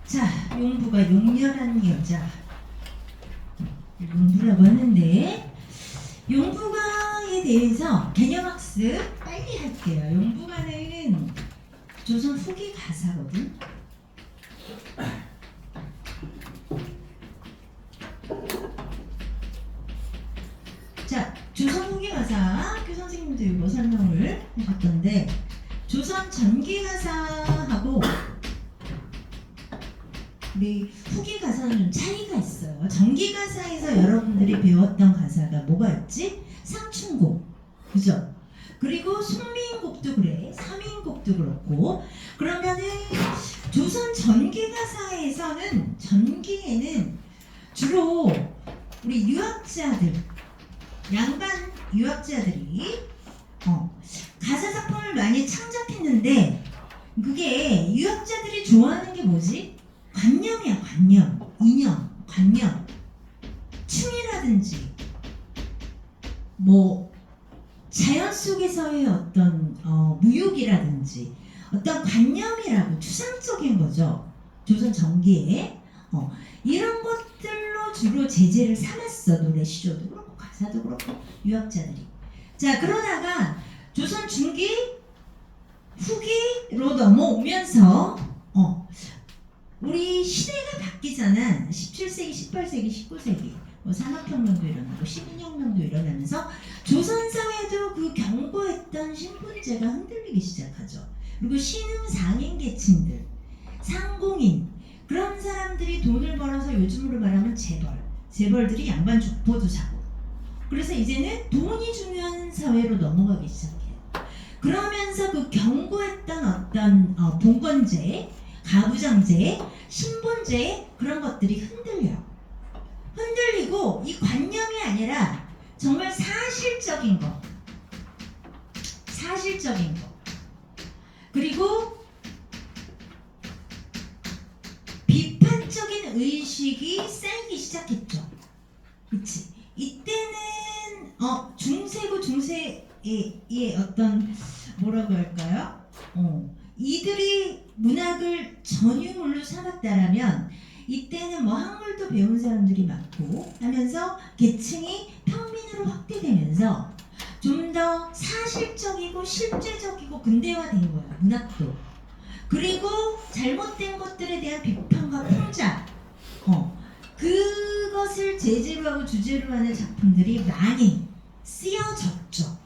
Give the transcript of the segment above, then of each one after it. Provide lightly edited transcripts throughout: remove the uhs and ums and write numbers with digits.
자, 용부가 용렬한 여자. 용부라고 하는데, 용부가에 대해서 개념학습 빨리 할게요. 용부가는 조선 후기 가사거든. 자, 조선 후기 가사 학교 선생님도 이거 설명을 하셨던데, 조선 전기 가사하고 우리 후기 가사는 좀 차이가 있어요. 전기 가사에서 여러분들이 배웠던 가사가 뭐가 있지? 상춘곡, 그죠? 그리고 숙민곡도 그래, 삼인곡도 그렇고. 그러면은 조선 전기 가사에서는, 전기에는 주로 우리 유학자들, 양반 유학자들이 가사 작품을 많이 창작했는데, 그게 유학자들이 좋아하는 게 뭐지? 관념이야. 관념, 이념, 관념, 춤이라든지 뭐 자연 속에서의 어떤 무욕이라든지 어떤 관념이라고 추상적인 거죠. 조선 전기에 이런 것들로 주로 제재를 삼았어. 노래 시조도 그렇고 가사도 그렇고 유학자들이. 자, 그러다가 조선 중기 후기로 넘어오면서 우리 시대가 바뀌잖아. 17세기, 18세기, 19세기 뭐 산업혁명도 일어나고 시민혁명도 일어나면서 조선사회도 그 경고했던 신분제가 흔들리기 시작하죠. 그리고 신흥 상인계층들, 상공인, 그런 사람들이 돈을 벌어서 요즘으로 말하면 재벌들이 양반 족보도 사고, 그래서 이제는 돈이 중요한 사회로 넘어가기 시작해요. 그러면서 그 경고했던 어떤 봉건제, 가부장제, 신분제, 그런 것들이 흔들리고, 이 관념이 아니라 정말 사실적인 거, 그리고 비판적인 의식이 쌓이기 시작했죠. 그치? 이때는 중세고 중세의 어떤 뭐라고 할까요? 이들이 문학을 전유물로 삼았다라면 이때는 뭐 학문도 배운 사람들이 많고 하면서 계층이 평민으로 확대되면서 좀 더 사실적이고 실제적이고 근대화된 거야, 문학도. 그리고 잘못된 것들에 대한 비판과 풍자, 그것을 제재로 하고 주제로 하는 작품들이 많이 쓰여졌죠.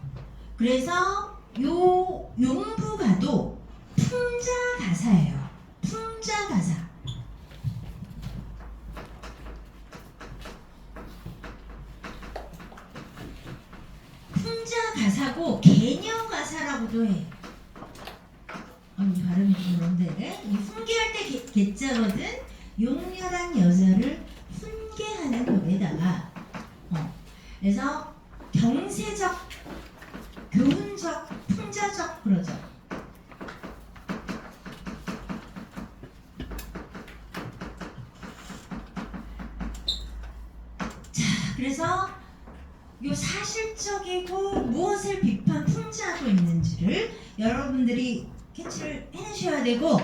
그래서 요 용부가도 풍자 가사예요. 풍자 가사. 풍자 가사고 개념 가사라고도 해. 발음이 좀 그런데, 이 훈계할 때 개자거든. 용렬한 여자를 훈계하는 노래다가 그래서 경세적, 교훈적, 풍자적 그러죠. 자, 그래서 요 사실적이고 무엇을 비판 풍자하고 있는지를 여러분들이 캐치를 해내셔야 되고,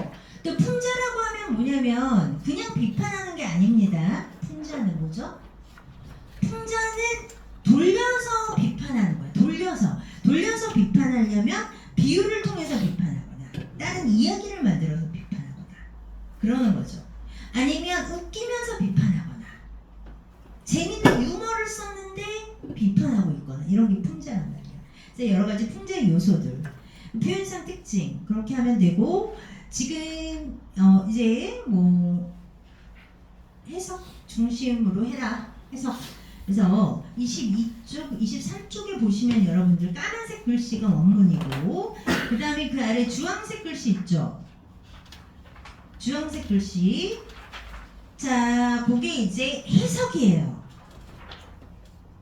또 풍자라고 하면 뭐냐면 그냥 비판하는 게 아닙니다. 풍자는 뭐죠? 풍자는 돌려서 비판하는 거야. 돌려서 비판하려면 비유를 통해서 비판하거나 다른 이야기를 만들어서 비판하거나 그러는 거죠. 아니면 웃기면서 비판하거나 재밌는 유머를 썼는데 비판하고 있거나, 이런 게 풍자란 말이야. 그래서 여러 가지 풍자의 요소들, 표현상 특징, 그렇게 하면 되고, 지금 이제 뭐 해석 중심으로 해라, 해석. 그래서 22쪽, 23쪽에 보시면 여러분들 까만색 글씨가 원문이고, 그 다음에 그 아래 주황색 글씨 있죠? 주황색 글씨. 자, 그게 이제 해석이에요.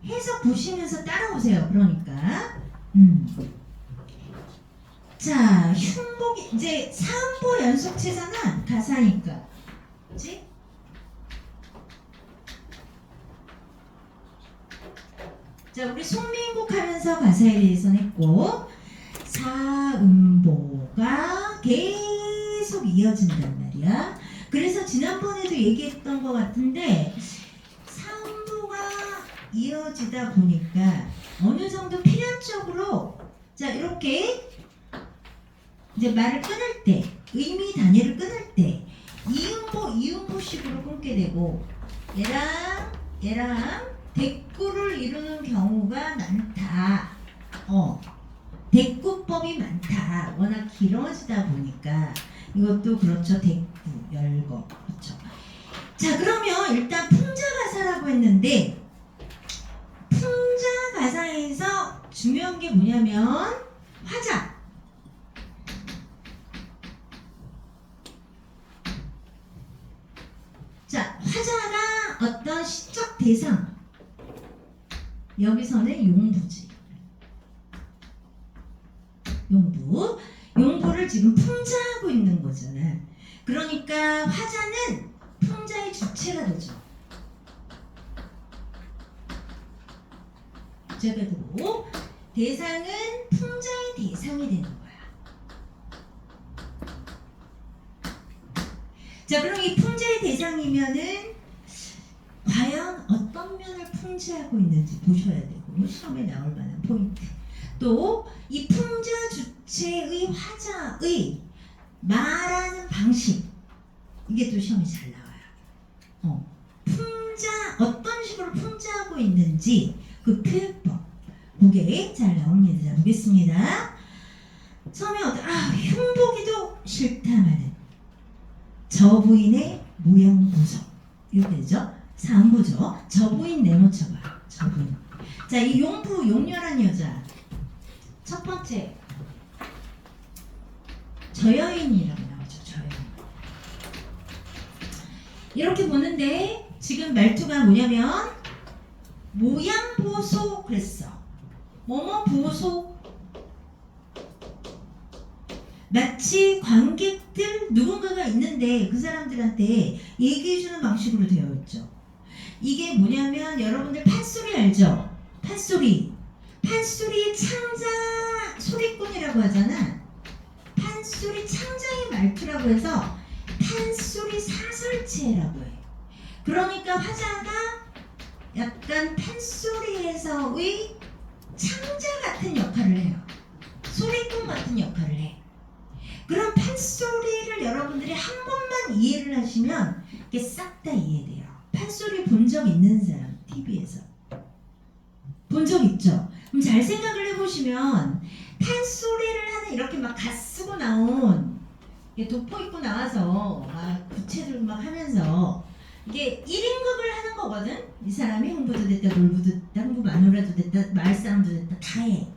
해석 보시면서 따라오세요. 그러니까 자, 흉복이 이제 사음보 연속체잖아. 가사니까, 그치? 자, 우리 송민곡 하면서 가사에 대해서는 했고, 사음보가 계속 이어진단 말이야. 그래서 지난번에도 얘기했던 것 같은데 3부가 이어지다 보니까 어느 정도 필연적으로 자 이렇게 이제 말을 끊을 때 의미 단위를 끊을 때 이음보식으로 끊게 되고 얘랑 대꾸를 이루는 경우가 많다. 대꾸법이 많다. 워낙 길어지다 보니까 이것도 그렇죠. 대꾸, 열거 그렇죠. 자 그러면 일단 풍자가사라고 했는데 풍자가사에서 중요한 게 뭐냐면 화자. 자 화자가 어떤 시적 대상 여기서는 용부지. 용부를 지금 풍자하고 있는 거잖아. 그러니까 화자는 풍자의 주체가 되죠. 주체가 되고 대상은 풍자의 대상이 되는 거야. 자 그럼 이 풍자의 대상이면은 과연 어떤 면을 풍자하고 있는지 보셔야 되고 시험에 나올 만한 포인트. 또 이 풍자 주체의 화자의 말하는 방식 이게 또 시험에 잘 나와요. 풍자 어떤 식으로 풍자하고 있는지 그 표현법 그게 잘 나옵니다. 자, 보겠습니다. 처음에 흉보기도 싫다마는 저 부인의 모양 보소 이렇게 되죠. 3부죠. 저 부인 내놓쳐봐. 저 부인. 자, 이 용부 용녀란 여자 첫 번째 저 여인이라고 나오죠. 저 여인. 이렇게 보는데 지금 말투가 뭐냐면 모양 보소 그랬어. 뭐뭐 보소. 마치 관객들 누군가가 있는데 그 사람들한테 얘기해주는 방식으로 되어 있죠. 이게 뭐냐면 여러분들 판소리 알죠? 판소리 창자 소리꾼이라고 하잖아. 판소리 창자의 말투라고 해서 판소리 사설체라고 해. 그러니까 화자가 약간 판소리에서의 창자 같은 역할을 해요. 소리꾼 같은 역할을 해. 그럼 판소리를 여러분들이 한 번만 이해를 하시면 이게 싹 다 이해돼요. 판소리 본 적 있는 사람 TV에서 본 적 있죠? 그럼 잘 생각을 해보시면 판소리를 하는 이렇게 막 갓 쓰고 나온 도포 입고 나와서 막 구체들 막 하면서 이게 1인극을 하는 거거든. 이 사람이 홍보도 됐다 놀부도 됐다 홍보 마누라도 됐다 말싸움도 됐다 다 해.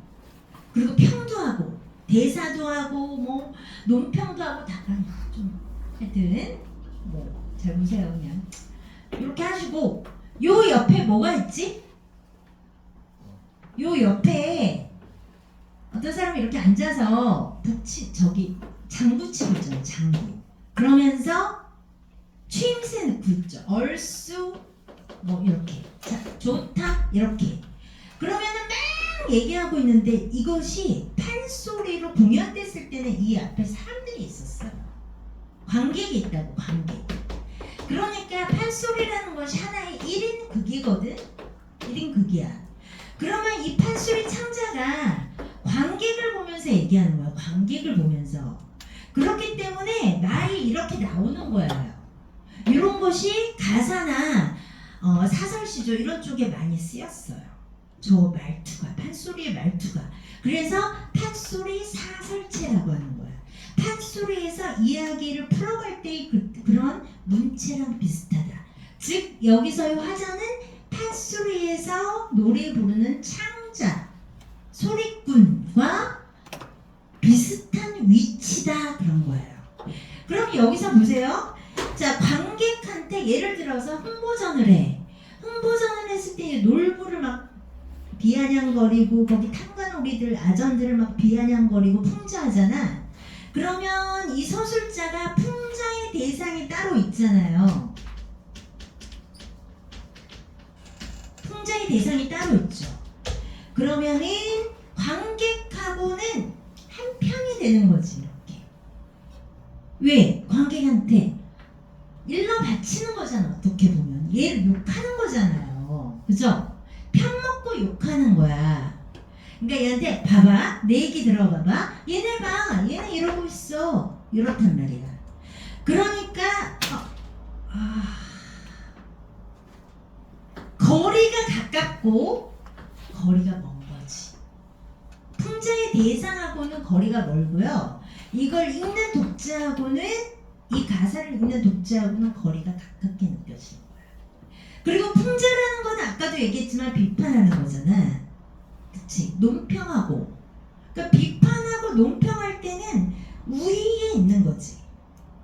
그리고 평도 하고 대사도 하고 뭐 논평도 하고 다 좀 하여튼 뭐 잘 보세요. 그냥 이렇게 하시고 요 옆에 뭐가 있지? 요 옆에 어떤 사람이 이렇게 앉아서 장구 치고 있잖아요. 장구. 그러면서 추임새 넣고 있죠. 얼쑤 뭐 이렇게. 자, 좋다 이렇게. 그러면은 막 얘기하고 있는데 이것이 판소리로 공연됐을 때는 이 앞에 사람들이 있었어요. 관객이 있다고 관객. 그러니까 판소리라는 것이 하나의 1인 극이거든. 1인 극이야. 그러면 이 판소리 창자가 관객을 보면서 얘기하는 거야. 관객을 보면서. 그렇기 때문에 말이 이렇게 나오는 거예요. 이런 것이 가사나 사설시조 이런 쪽에 많이 쓰였어요. 저 말투가, 판소리의 말투가. 그래서 판소리 사설체라고 하는 거야. 판소리에서 이야기를 풀어갈 때의 그런 문체랑 비슷하다. 즉 여기서의 화자는 판소리에서 노래 부르는 창자, 소리꾼과 비슷한 위치다 그런 거예요. 그럼 여기서 보세요. 자, 관객한테 예를 들어서 홍보전을 해. 홍보전을 했을 때 놀부를 막 비아냥거리고 거기 탕가노리들 아전들을 막 비아냥거리고 풍자하잖아. 그러면 이 서술자가 풍자의 대상이 따로 있잖아요. 풍자의 대상이 따로 있죠. 그러면은 관객하고는 한 편이 되는 거지. 이렇게. 왜? 관객한테 일러 바치는 거잖아. 어떻게 보면 얘를 욕하는 거잖아요. 그죠? 편 먹고 욕하는 거야. 그러니까 얘한테 봐봐, 내 얘기 들어봐봐. 얘네 봐, 얘네 이러고 있어. 이렇단 말이야. 그러니까 거리가 가깝고 거리가 먼 거지. 풍자의 대상하고는 거리가 멀고요. 이걸 읽는 독자하고는, 이 가사를 읽는 독자하고는 거리가 가깝게 느껴지는 거야. 그리고 풍자라는 건 아까도 얘기했지만 비판하는 거잖아. 그치? 논평하고. 그러니까 비판하고 논평할 때는 우위에 있는 거지.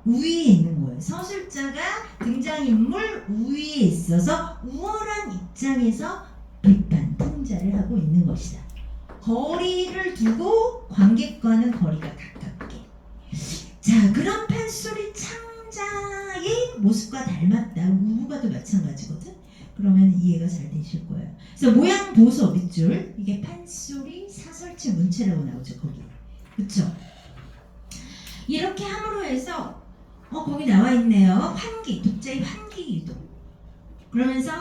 우위에 있는 거예요. 서술자가 등장인물 우위에 있어서 우월한 입장에서 비판, 풍자를 하고 있는 것이다. 거리를 두고 관객과는 거리가 가깝게. 자, 그런 판소리 창자의 모습과 닮았다. 우부가도 마찬가지거든. 그러면 이해가 잘 되실 거예요. 그래서 모양, 보소, 밑줄, 이게 판소리, 사설체, 문체라고 나오죠. 거기. 그쵸? 이렇게 함으로 해서 거기 나와 있네요. 환기, 독자의 환기 유도. 그러면서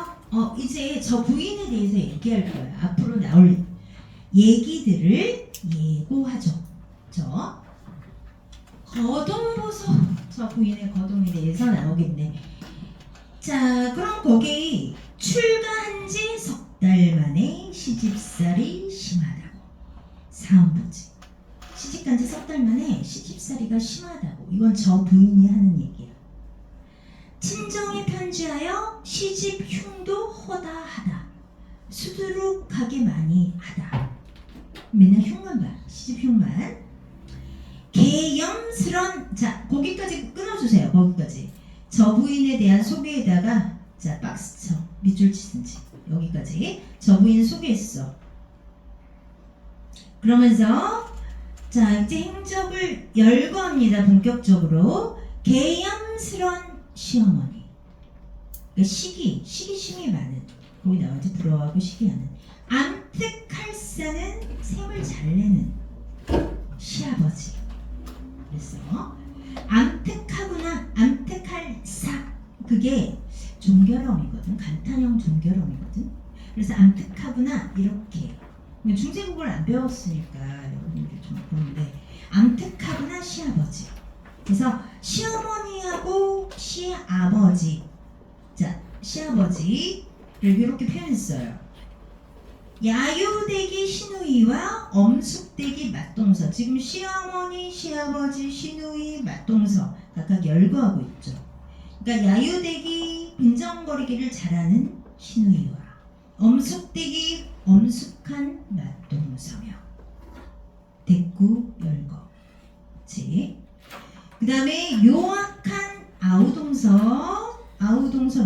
이제 저 부인에 대해서 얘기할 거예요. 앞으로 나올 얘기들을 예고하죠. 저 거동보소, 저 부인의 거동에 대해서 나오겠네. 자, 그럼 거기 출가한 지 석 달 만에 시집살이 심하다고. 사음보지. 시집간 지 석 달 만에 시집살이가 심하다고. 이건 저 부인이 하는 얘기야. 친정에 편지하여 시집 흉도 허다하다. 수두룩하게 많이 하다. 맨날 흉만 봐. 시집 흉만. 개염스런. 자, 거기까지 끊어주세요. 거기까지. 저 부인에 대한 소개에다가 자, 박스 쳐. 밑줄 치든지. 여기까지. 저 부인 소개했어. 그러면서 자, 이제 행적을 열거합니다. 본격적으로. 개염스런 시어머니. 그러니까 시기심이 많은. 거기 나와서 부러워하고 시기하는. 암뜩할사는 셈을 잘 내는 시아버지. 그래서 암뜩하구나. 암뜩할사. 그게 종결어이거든. 간탄형 종결어이거든. 그래서 암뜩하구나. 이렇게. 중세국어를 안 배웠으니까 여러분들이 좀 그런데 암뜩하구나 시아버지. 그래서 시어머니하고 시아버지. 자, 시아버지를 이렇게 표현했어요. 야유대기 시누이와 엄숙대기 맞동서. 지금 시어머니, 시아버지, 시누이, 맞동서 각각 열거하고 있죠. 그러니까 야유대기, 빈정거리기를 잘하는 시누이와 엄숙대기, 엄숙한 맞동서며. 대구 열거. 그치? 그 다음에 요악한 아우동서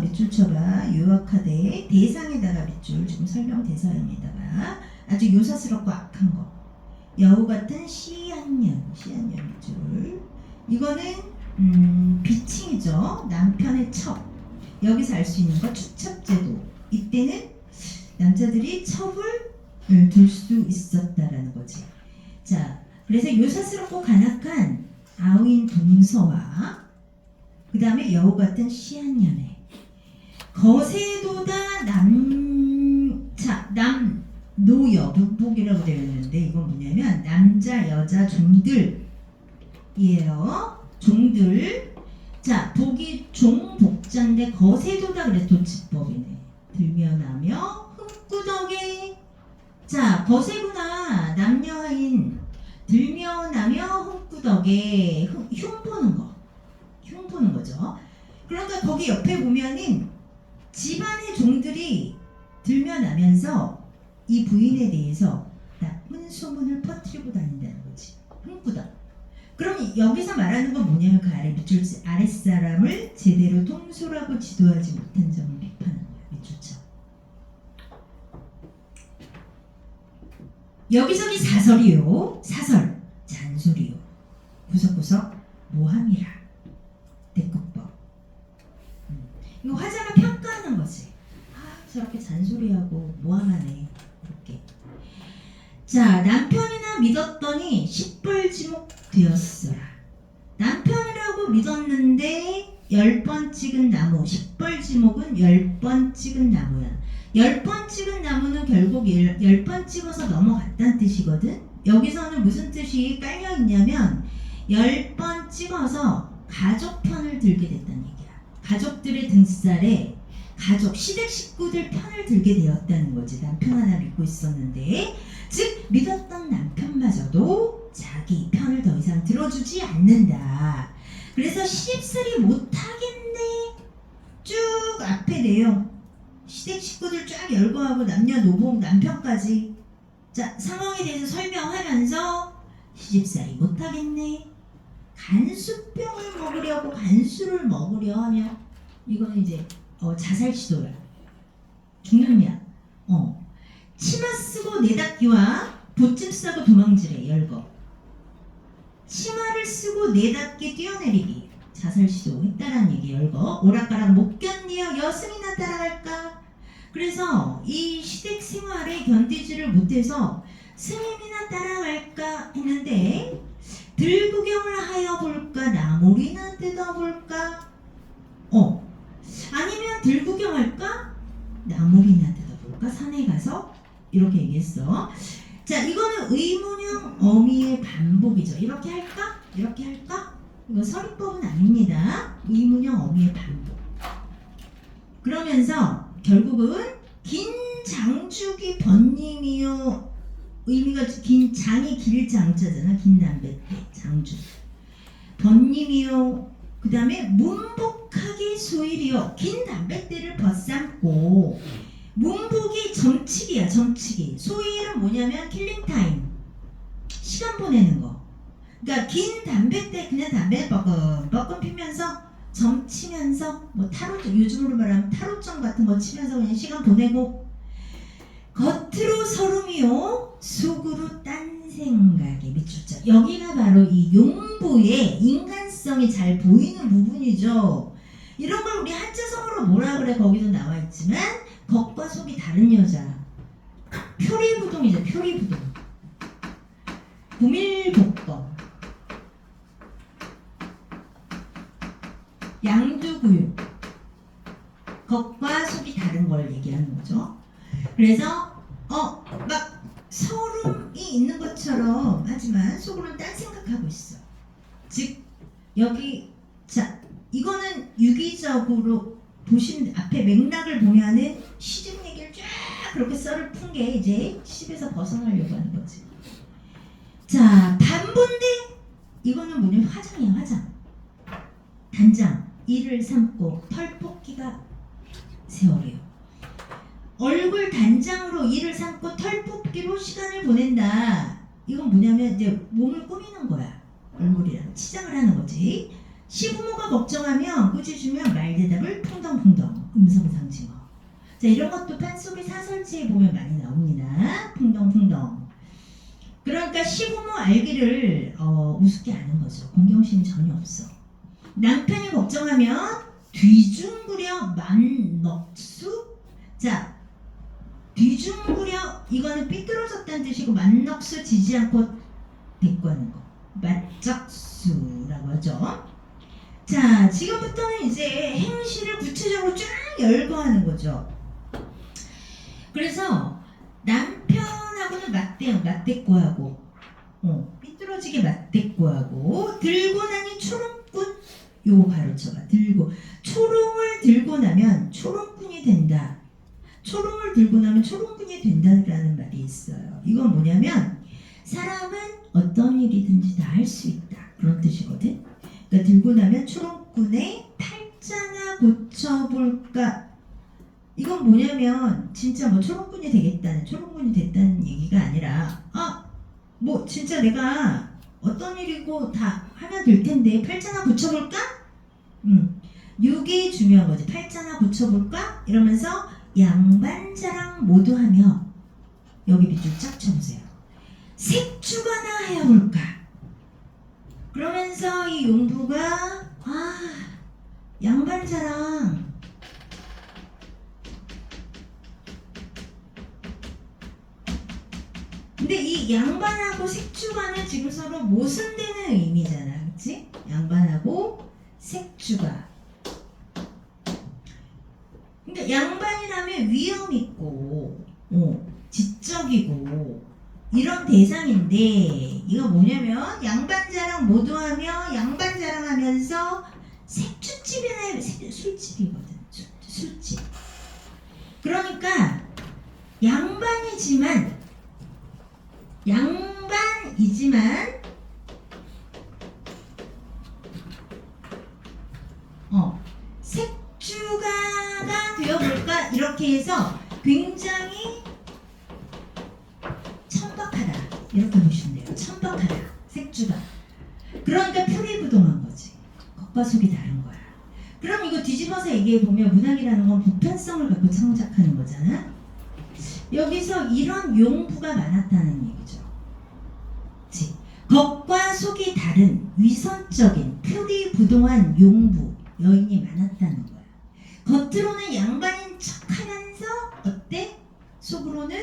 밑줄 쳐봐. 요악하되 대상에다가 밑줄, 지금 설명 대사에다가 아주 요사스럽고 악한 거. 여우 같은 시한년 밑줄. 이거는 비칭이죠. 남편의 첩. 여기서 알 수 있는 거 축첩제도. 이때는 남자들이 첩을 둘 수 있었다라는 거지. 자, 그래서 요사스럽고 간악한 아우인 동서와 그 다음에 여우 같은 시한년에 거세도다 남노여 북복이라고 되어 있는데 이건 뭐냐면 남자 여자 종들이에요. 종들. 자, 복이 종복자인데 거세도다 그래. 도치법이네. 들며나며 흠꾸덕에. 자, 거세구나. 남녀하인 들며나며 흠꾸덕에. 흉보는 거. 흉보는 거죠. 그러니까 거기 옆에 보면은 집안의 종들이 들며나면서 이 부인에 대해서 나쁜 소문을 퍼뜨리고 다닌다는 거지. 흠꾸덕. 그럼 여기서 말하는 건 뭐냐면 그 아래 밑줄 아랫사람을 제대로 통솔하고 지도하지 못한 점을 비판하는 거야. 밑줄쳐. 여기저기 사설이요. 사설. 잔소리요. 구석구석 모함이라. 대꾸법. 이거 화자가 평가하는 거지. 저렇게 잔소리하고 모함하네. 이렇게. 자, 남편이나 믿었더니 시뻘지목 되었어라. 남편이라고 믿었는데 10번 찍은 나무, 10벌 지목은 10번 찍은 나무야. 10번 찍은 나무는 결국 10번 찍어서 넘어갔다는 뜻이거든. 여기서는 무슨 뜻이 깔려 있냐면 10번 찍어서 가족 편을 들게 됐다는 얘기야. 가족들의 등살에 가족, 시댁 식구들 편을 들게 되었다는 거지. 남편 하나 믿고 있었는데, 즉 믿었던 남편마저도 자기 편을 더 이상 들어주지 않는다. 그래서 시집살이 못하겠네. 쭉 앞에 내용, 시댁 식구들 쫙 열거하고 남녀노복 남편까지, 자 상황에 대해서 설명하면서 시집살이 못하겠네. 간수병을 먹으려고 간수를 먹으려 하면 이거는 이제 자살 시도야. 죽는 약. 치마 쓰고 내닫기와 보찜 싸고 도망지래. 열거. 치마를 쓰고 내닫기 뛰어내리기. 자살 시도 했다라는 얘기. 열거. 오락가락 못 견디어 여승이나 따라갈까. 그래서 이 시댁 생활에 견디지를 못해서 스님이나 따라갈까 했는데, 들구경을 하여 볼까, 나물이나 뜯어볼까, 아니면 들구경할까, 나물이나 뜯어볼까, 산에 가서 이렇게 얘기했어. 자, 이거는 의문형 어미의 반복이죠. 이렇게 할까, 이렇게 할까. 이거 서리법은 아닙니다. 의문형 어미의 반복. 그러면서 결국은 긴 장죽이 번님이요. 의미가 긴 장이 길 장자잖아. 긴 담배 때 장죽. 번님이요. 그 다음에 문복하기 소일이요. 긴 담뱃대를 벗삼고. 문복이 점치기야. 점치기. 소일은 뭐냐면 킬링타임. 시간 보내는 거. 그러니까 긴 담뱃대 그냥 담배 뻐끔 피면서 점치면서 뭐 타로, 요즘으로 말하면 타로점 같은 거 치면서 그냥 시간 보내고, 겉으로 서름이요 속으로 딴 생각이 밑줄자. 여기가 바로 이 용부의 인간성이 잘 보이는 부분이죠. 이런 걸 우리 한자성어로 뭐라 그래. 거기도 나와 있지만 겉과 속이 다른 여자. 표리부동이죠. 표리부동. 구밀복동. 양두구육. 겉과 속이 다른 걸 얘기하는 거죠. 그래서 막 서름이 있는 것처럼 하지만 속으로는 딴 생각하고 있어. 즉 여기, 자 이거는 유기적으로 보시면 앞에 맥락을 보면은 시집 얘기를 쫙 그렇게 썰을 푼 게 이제 시집에서 벗어나려고 하는 거지. 자, 반본대. 이거는 뭐냐면 화장이야. 화장. 단장. 이를 삼고 털 뽑기가 세월이요. 얼굴 단장으로 이를 삼고 털 뽑기로 시간을 보낸다. 이건 뭐냐면 이제 몸을 꾸미는 거야. 얼굴이랑 치장을 하는 거지. 시부모가 걱정하면 꾸짖으면 말대답을 풍덩풍덩. 음성상징어. 자, 이런 것도 판소리 사설지에 보면 많이 나옵니다. 풍덩풍덩. 그러니까 시부모 알기를 우습게 아는 거죠. 공경심이 전혀 없어. 남편이 걱정하면 뒤중구려 만넉수. 자, 뒤중구려 이거는 삐뚤어졌다는 뜻이고, 만넉수 지지 않고 대꾸하는 거. 맞적수라고 하죠. 자, 지금부터는 이제 행시를 구체적으로 쫙 열거하는 거죠. 그래서 남편하고는 맞대꾸하고, 삐뚤어지게 맞대꾸하고, 들고 나니 초롱꾼. 요거 가르쳐봐. 들고, 초롱을 들고 나면 초롱꾼이 된다. 초롱을 들고 나면 초롱꾼이 된다라는 말이 있어요. 이건 뭐냐면 사람은 어떤 일이든지 다 할 수 있다. 그런 뜻이거든. 그러니까 들고 나면 초롱꾼의 팔자나 고쳐볼까. 이건 뭐냐면 진짜 뭐 초롱꾼이 되겠다는, 초롱꾼이 됐다는 얘기가 아니라, 뭐 진짜 내가 어떤 일이고 다 하면 될 텐데 팔자나 고쳐볼까? 이게 중요한 거지. 팔자나 고쳐볼까? 이러면서 양반자랑 모두 하며, 여기 밑줄 쫙 쳐보세요. 색주가나 해볼까? 그러면서 이 용부가 양반자랑 근데 이 양반하고 색주가는 지금 서로 모순되는 의미잖아. 그치? 양반하고 색주가. 그래서 양반이라면 위험 있고 지적이고 이런 대상인데 이거 뭐냐면 양반 자랑 모두하며 양반 자랑하면서 색주집이나 술집이거든. 술집. 그러니까 양반이지만 색주가가 되어볼까 이렇게 해서 굉장히 천박하다 이렇게 보시면 돼요. 천박하다 색주가. 그러니까 표리부동한 거지. 겉과 속이 다른 거야. 그럼 이거 뒤집어서 얘기해 보면 문학이라는 건 보편성을 갖고 창작하는 거잖아. 여기서 이런 용부가 많았다는 얘기죠. 그치? 겉과 속이 다른 위선적인 표리부동한 용부 여인이 많았다는 거야. 겉으로는 양반인 척하면서 어때? 속으로는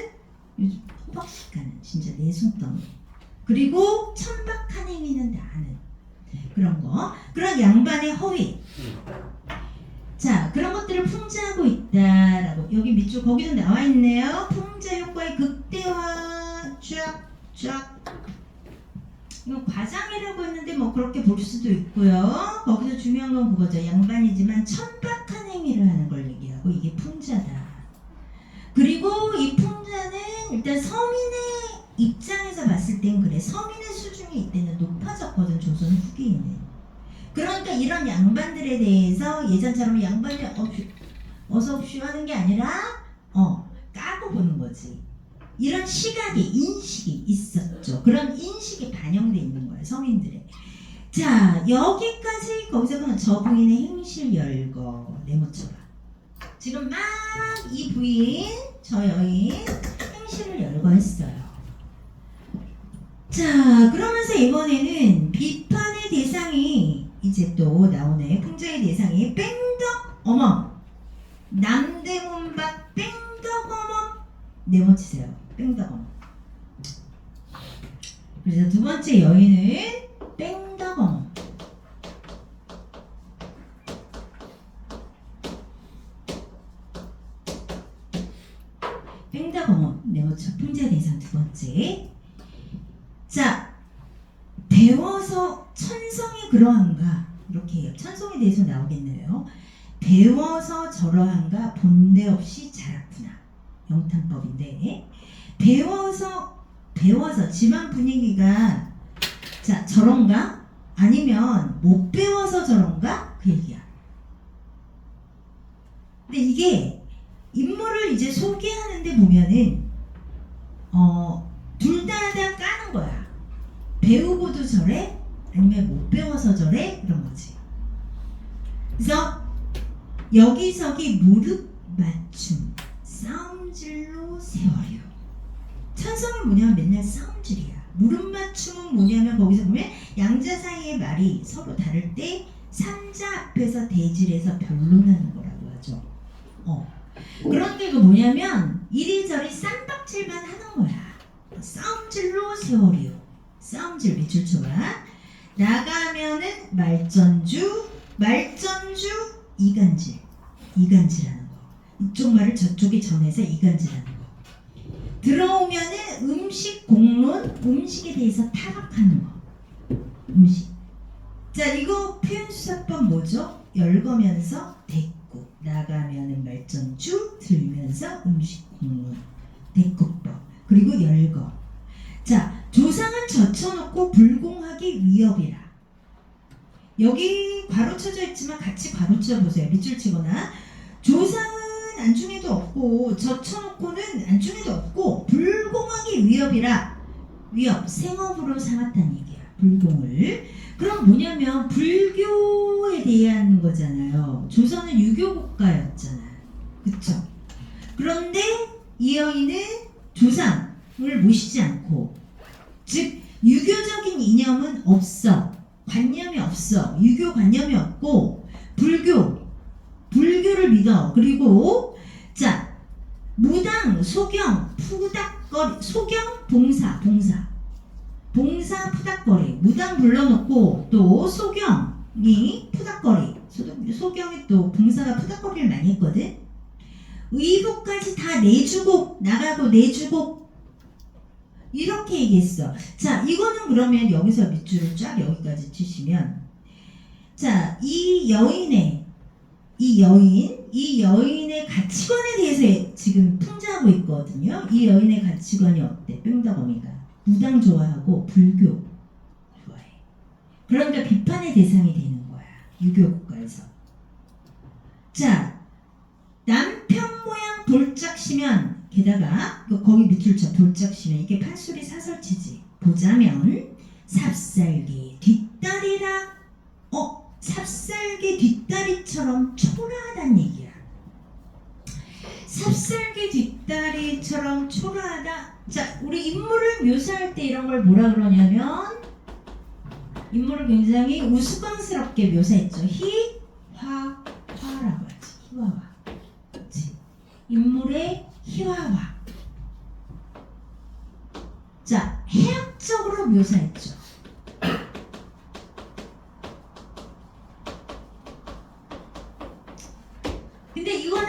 요즘 허벅지가는 진짜 내숭덩이. 그리고 천박한 행위는 다 하는 그런 거. 그런 양반의 허위. 자, 그런 것들을 풍자하고 있다라고 여기 밑줄 거기도 나와 있네요. 풍자 효과의 극대화 쫙. 이거 과장이라고 했는데 뭐 그렇게 볼 수도 있고요. 거기서 중요한 건 그거죠. 양반이지만 천박한 행위를 하는 걸 얘기하고 이게 풍자다. 그리고 이 풍자는 일단 서민의 입장에서 봤을 땐 그래. 서민의 수준이 이때는 높아졌거든. 조선 후기에는. 그러니까 이런 양반들에 대해서 예전처럼 양반이 어서 옵쇼 하는 게 아니라 까고 보는 거지. 이런 시각이 인식이 있었죠. 그런 인식이 반영돼 있는 거예요. 서민들의. 자, 여기까지 거기서 보면 저 부인의 행실 열거 네모쳐봐. 지금 막 이 부인 저 여인 행실을 열거했어요. 자, 그러면서 이번에는 비판의 대상이 이제 또 나오네. 풍자의 대상이 뺑덕 어멈 남대문 밖 뺑덕 어멈 네모치세요. 뺑덕 어멈. 그래서 두 번째 여인은 뺑덕 어멈. 뺑덕 어멈 네모쳐 풍자의 대상 두 번째. 자, 배워서 천성이 그러한가 이렇게 해요. 천성에 대해서 나오겠네요. 배워서 저러한가 본데 없이 자랐구나. 영탄법인데 배워서 집안 분위기가 자 저런가 아니면 못 배워서 저런가 그 얘기야. 근데 이게 인물을 이제 소개하는데 보면은 둘 다 까는 거야. 배우고도 저래? 아니면 못 배워서 저래? 이런 거지. 그래서 여기저기 무릎 맞춤 싸움질로 세월이요. 천성이 뭐냐면 맨날 싸움질이야. 무릎 맞춤은 뭐냐면 거기서 보면 양자 사이의 말이 서로 다를 때 삼자 앞에서 대질해서 변론하는 거라고 하죠. 그런 게 뭐냐면 이리저리 쌈박질만 하는 거야. 싸움질로 세월이요. 싸움질 밑줄 쳐봐. 나가면은 말전주 이간질하는 거. 이쪽 말을 저쪽이 전해서 이간질하는 거. 들어오면은 음식 공론, 음식에 대해서 타박하는 거. 음식. 자, 이거 표현수사법 뭐죠? 열거면서 대꾸. 나가면은 말전주, 들면서 음식 공론. 대꾸법. 그리고 열거. 자, 조상은 젖혀놓고 불공하기 위협이라. 여기 괄호 쳐져 있지만 같이 괄호 쳐보세요. 밑줄 치거나. 조상은 안중에도 없고 젖혀놓고는 안중에도 없고 불공하기 위협이라. 위협, 생업으로 삼았다는 얘기야. 불공을. 그럼 뭐냐면 불교에 대한 거잖아요. 조선은 유교 국가였잖아. 그쵸? 그런데 이 여인은 조상을 모시지 않고, 즉 유교적인 이념은 없어. 관념이 없어. 유교 관념이 없고 불교를 믿어. 그리고 자, 무당, 소경, 푸닥거리, 소경, 봉사, 푸닥거리. 무당 불러놓고 또 소경이 푸닥거리. 소경이 또 봉사가 푸닥거리를 많이 했거든. 의복까지 다 내주고 나가고 내주고 이렇게 얘기했어. 자, 이거는 그러면 여기서 밑줄을 쫙 여기까지 치시면 자, 이 여인의 가치관에 대해서 지금 풍자하고 있거든요. 이 여인의 가치관이 어때? 뺑덕어미가 무당 좋아하고 불교 좋아해. 그러니까 비판의 대상이 되는 거야. 유교 국가에서. 자, 남편 모양 돌짝시면 게다가 거기 밑줄 쳐 돌짝시면 이게 판소리 사설치지. 보자면 삽살개 뒷다리라 삽살개 뒷다리처럼 초라하단 얘기야. 삽살개 뒷다리처럼 초라하다. 자, 우리 인물을 묘사할 때 이런 걸 뭐라 그러냐면 인물을 굉장히 우스꽝스럽게 묘사했죠. 희화화라고 하지. 희화화. 그렇지. 인물의 희화화. 자, 해학적으로 묘사했죠. 근데 이거는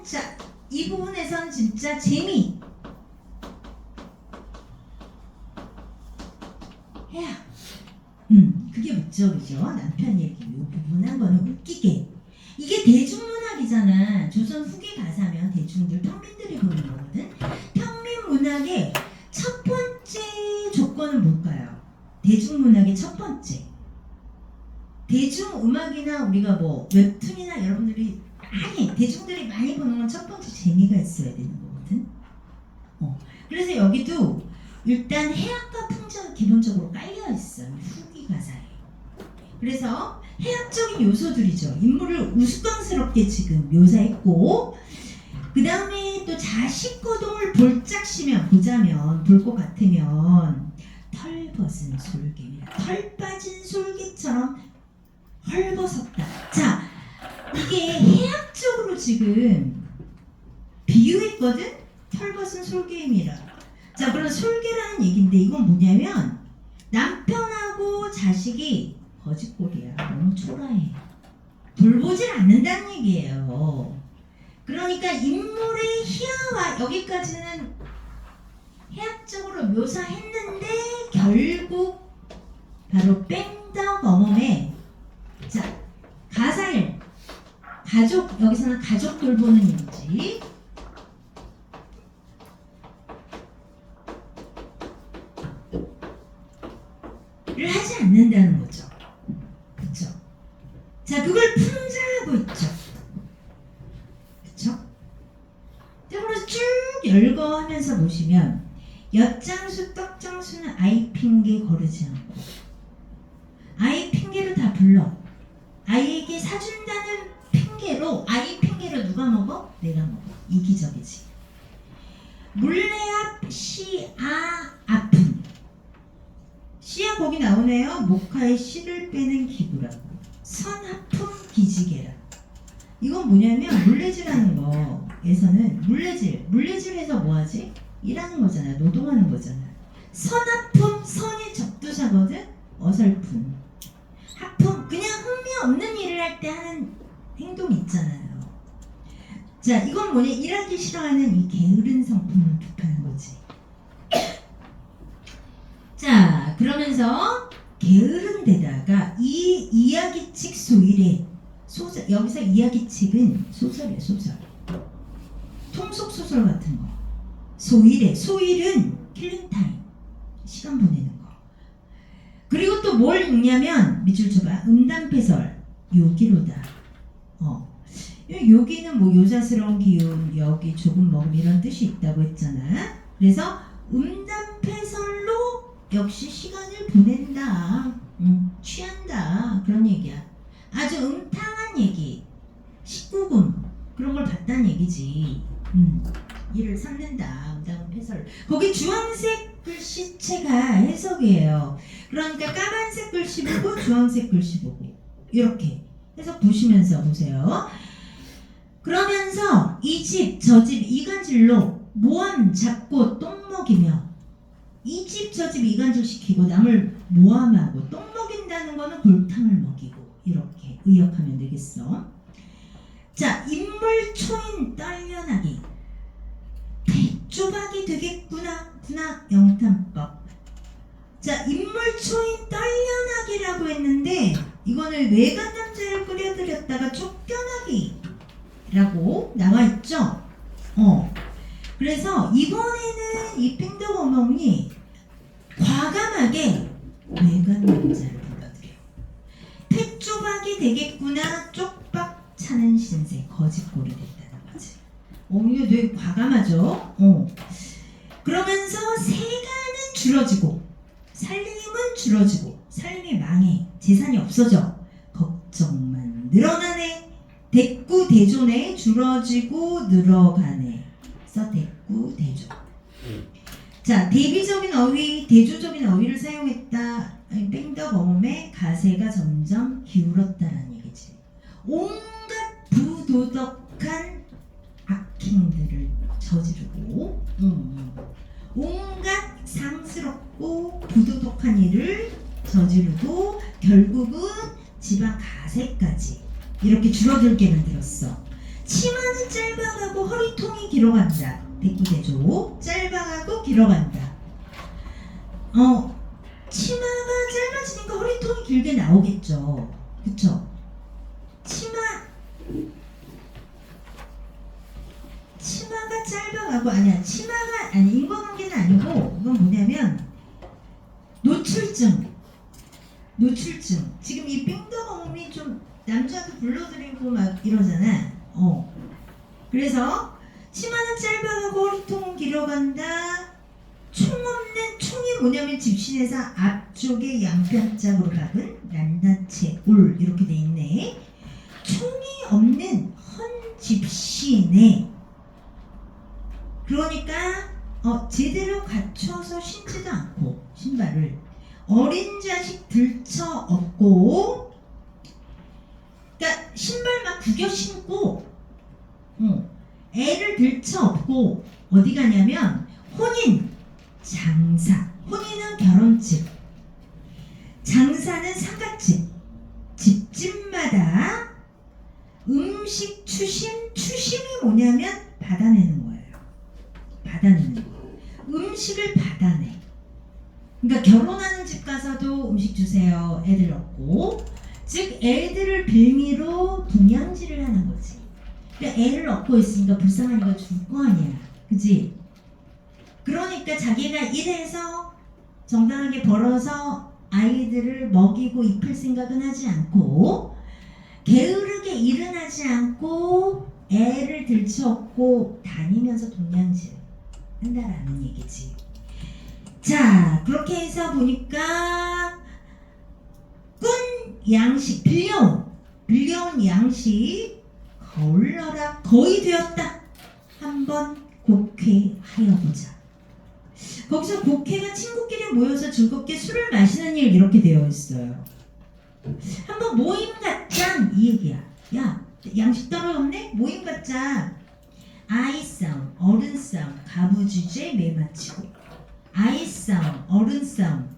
자, 이 부분에서는 진짜 재미 해야 그게 목적이죠. 남편 얘기 이 부분 한 거는 웃기게 이게 대중문학이잖아. 조선 후기 가사면 대중들 평민들이 보는 거거든. 평민문학의 첫 번째 조건은 뭘까요? 대중문학의 첫 번째 대중음악이나 우리가 뭐 웹툰이나 여러분들이 대중들이 많이 보는 건 첫 번째 재미가 있어야 되는 거거든. 그래서 여기도 일단 해학과 풍자가 기본적으로 깔려 있어. 후기 가사에. 그래서 해학적인 요소들이죠. 인물을 우스꽝스럽게 지금 묘사했고, 그 다음에 또 자식 거동을 볼짝시면 보자면 볼 것 같으면 털 벗은 솔개입니다. 털 빠진 솔개처럼 헐벗었다. 자, 이게 해학적으로 지금 비유했거든? 털벗은 솔개임이라. 자, 그럼 솔개라는 얘기인데 이건 뭐냐면 남편하고 자식이 거짓골이야. 너무 초라해. 돌보질 않는다는 얘기예요. 그러니까 인물의 희화화 여기까지는 해학적으로 묘사했는데 결국 바로 뺑덕 어멈에 자, 가사일 가족, 여기서는 가족 돌보는 이미지. 를 하지 않는다는 거죠. 그쵸? 자, 그걸 풍자하고 있죠. 그쵸? 자, 그래서 쭉 열거하면서 보시면 엿장수, 떡장수는 아이 핑계 거르지 않고 아이 핑계로 다 불러. 아이에게 사준다는 핑계로 아이 핑계로 누가 먹어? 내가 먹어. 이기적이지. 물레앞 시아 아픔. 시야 거기 나오네요. 목화에 씨를 빼는 기부라고. 선하품 기지개라. 이건 뭐냐면 물레질하는 거에서는 물레질해서 뭐하지? 일하는 거잖아. 노동하는 거잖아. 선하품 선이 적두사거든. 어설픈. 하품 그냥 흥미 없는 일을 할 때 하는 행동 있잖아요. 자, 이건 뭐냐? 일하기 싫어하는 이 게으른 성품을 비판한 거지. 자, 그러면서 게으른 데다가 이 이야기칙 소일에 소설, 여기서 이야기칙은 소설이에요. 소설. 통속 소설 같은 거. 소일은 킬링타임. 시간 보내는 거. 그리고 또 뭘 읽냐면 밑줄 쳐봐. 음담패설. 요기로다. 요기는 뭐 요자스러운 기운, 여기 조금 먹음 이런 뜻이 있다고 했잖아. 그래서 음담패설로 역시 시간을 보낸다. 취한다. 그런 얘기야. 아주 음탕한 얘기. 19금 그런 걸 봤다는 얘기지. 이를 삼는다. 음담패설. 거기 주황색 글씨체가 해석이에요. 그러니까 까만색 글씨 보고 주황색 글씨 보고 이렇게 해석 보시면서 보세요. 그러면서 이 집 저 집 이간질로 모함 잡고 똥 먹이며 이 집 저 집 이간질 시키고 남을 모함하고 똥 먹인다는 거는 골탕을 먹이고 이렇게 의역하면 되겠어. 자, 인물초인 떨려나기. 대조박이 되겠구나. 구나 영탄법. 자, 인물초인 떨려나기라고 했는데 이거는 외관남자를 끌어들였다가 쫓겨나기라고 나와있죠. 그래서 이번에는 이 핑덕어몽이 과감하게 외관남자를 불러들여. 택조박이 되겠구나. 쪽박 차는 신세. 거짓골이 됐다는 거지. 이거 되게 과감하죠. 그러면서 세가는 줄어지고 살림은 줄어지고 살림이 망해. 재산이 없어져. 걱정만 늘어나네. 대꾸대조네. 줄어지고 늘어가네. 그래서 대꾸대조. 자, 대비적인 어휘, 대조적인 어휘를 사용했다. 뺑덕어멈의 가세가 점점 기울었다라는 얘기지. 온갖 부도덕한 악행들을 저지르고 온갖 상스럽고 부도덕한 일을 저지르고 결국은 집안 가세까지 이렇게 줄어들게 만들었어. 치마는 짧아가고 허리통이 길어간다. 대꾸대조. 짧아가고 길어간다. 치마가 짧아지니까 허리통이 길게 나오겠죠. 그쵸? 치마가 짧아가고 치마가 인과관계는 아니고 이건 뭐냐면 노출증. 지금 이 삥덕어멈이 좀 남자도 불러들이고 막 이러잖아. 그래서 치마는 짧아가고 허리통은 길어간다. 총이 뭐냐면 집신에서 앞쪽에 양편짝으로 박은 난다체 올 이렇게 돼 있네. 총이 없는 헌 집신에 그러니까 제대로 갖춰서 신지도 않고 신발을 어린 자식 들쳐 업고 그러니까 신발 막 구겨 신고 애를 들쳐 업고 어디 가냐면 혼인, 장사. 혼인은 결혼집, 장사는 상갓집. 집집마다 음식 추심이 뭐냐면 받아내는 거예요. 받아내는 거. 음식을 받아내. 그러니까 결혼하는 집 가서도 음식 주세요. 애들 얻고. 즉 애들을 빌미로 동양지를 하는 거지. 그러니까 애를 얻고 있으니까 불쌍하니까 줄 거 아니야. 그치? 그러니까 자기가 일해서 정당하게 벌어서 아이들을 먹이고 입힐 생각은 하지 않고 게으르게 일은 하지 않고 애를 들쳐업고 다니면서 동양질 한다라는 얘기지. 자, 그렇게 해서 보니까 꾼 양식, 빌려온 양식 거울러라 거의 되었다. 한번 곡회하여보자. 거기서 곡회가 친구끼리 모여서 즐겁게 술을 마시는 일 이렇게 되어 있어요. 한번 모임 갖자 이 얘기야. 야, 양식 떨어졌네? 모임 갖자. 아이 싸움, 어른 싸움, 가부주제 매맞히고. 아이 싸움, 어른 싸움.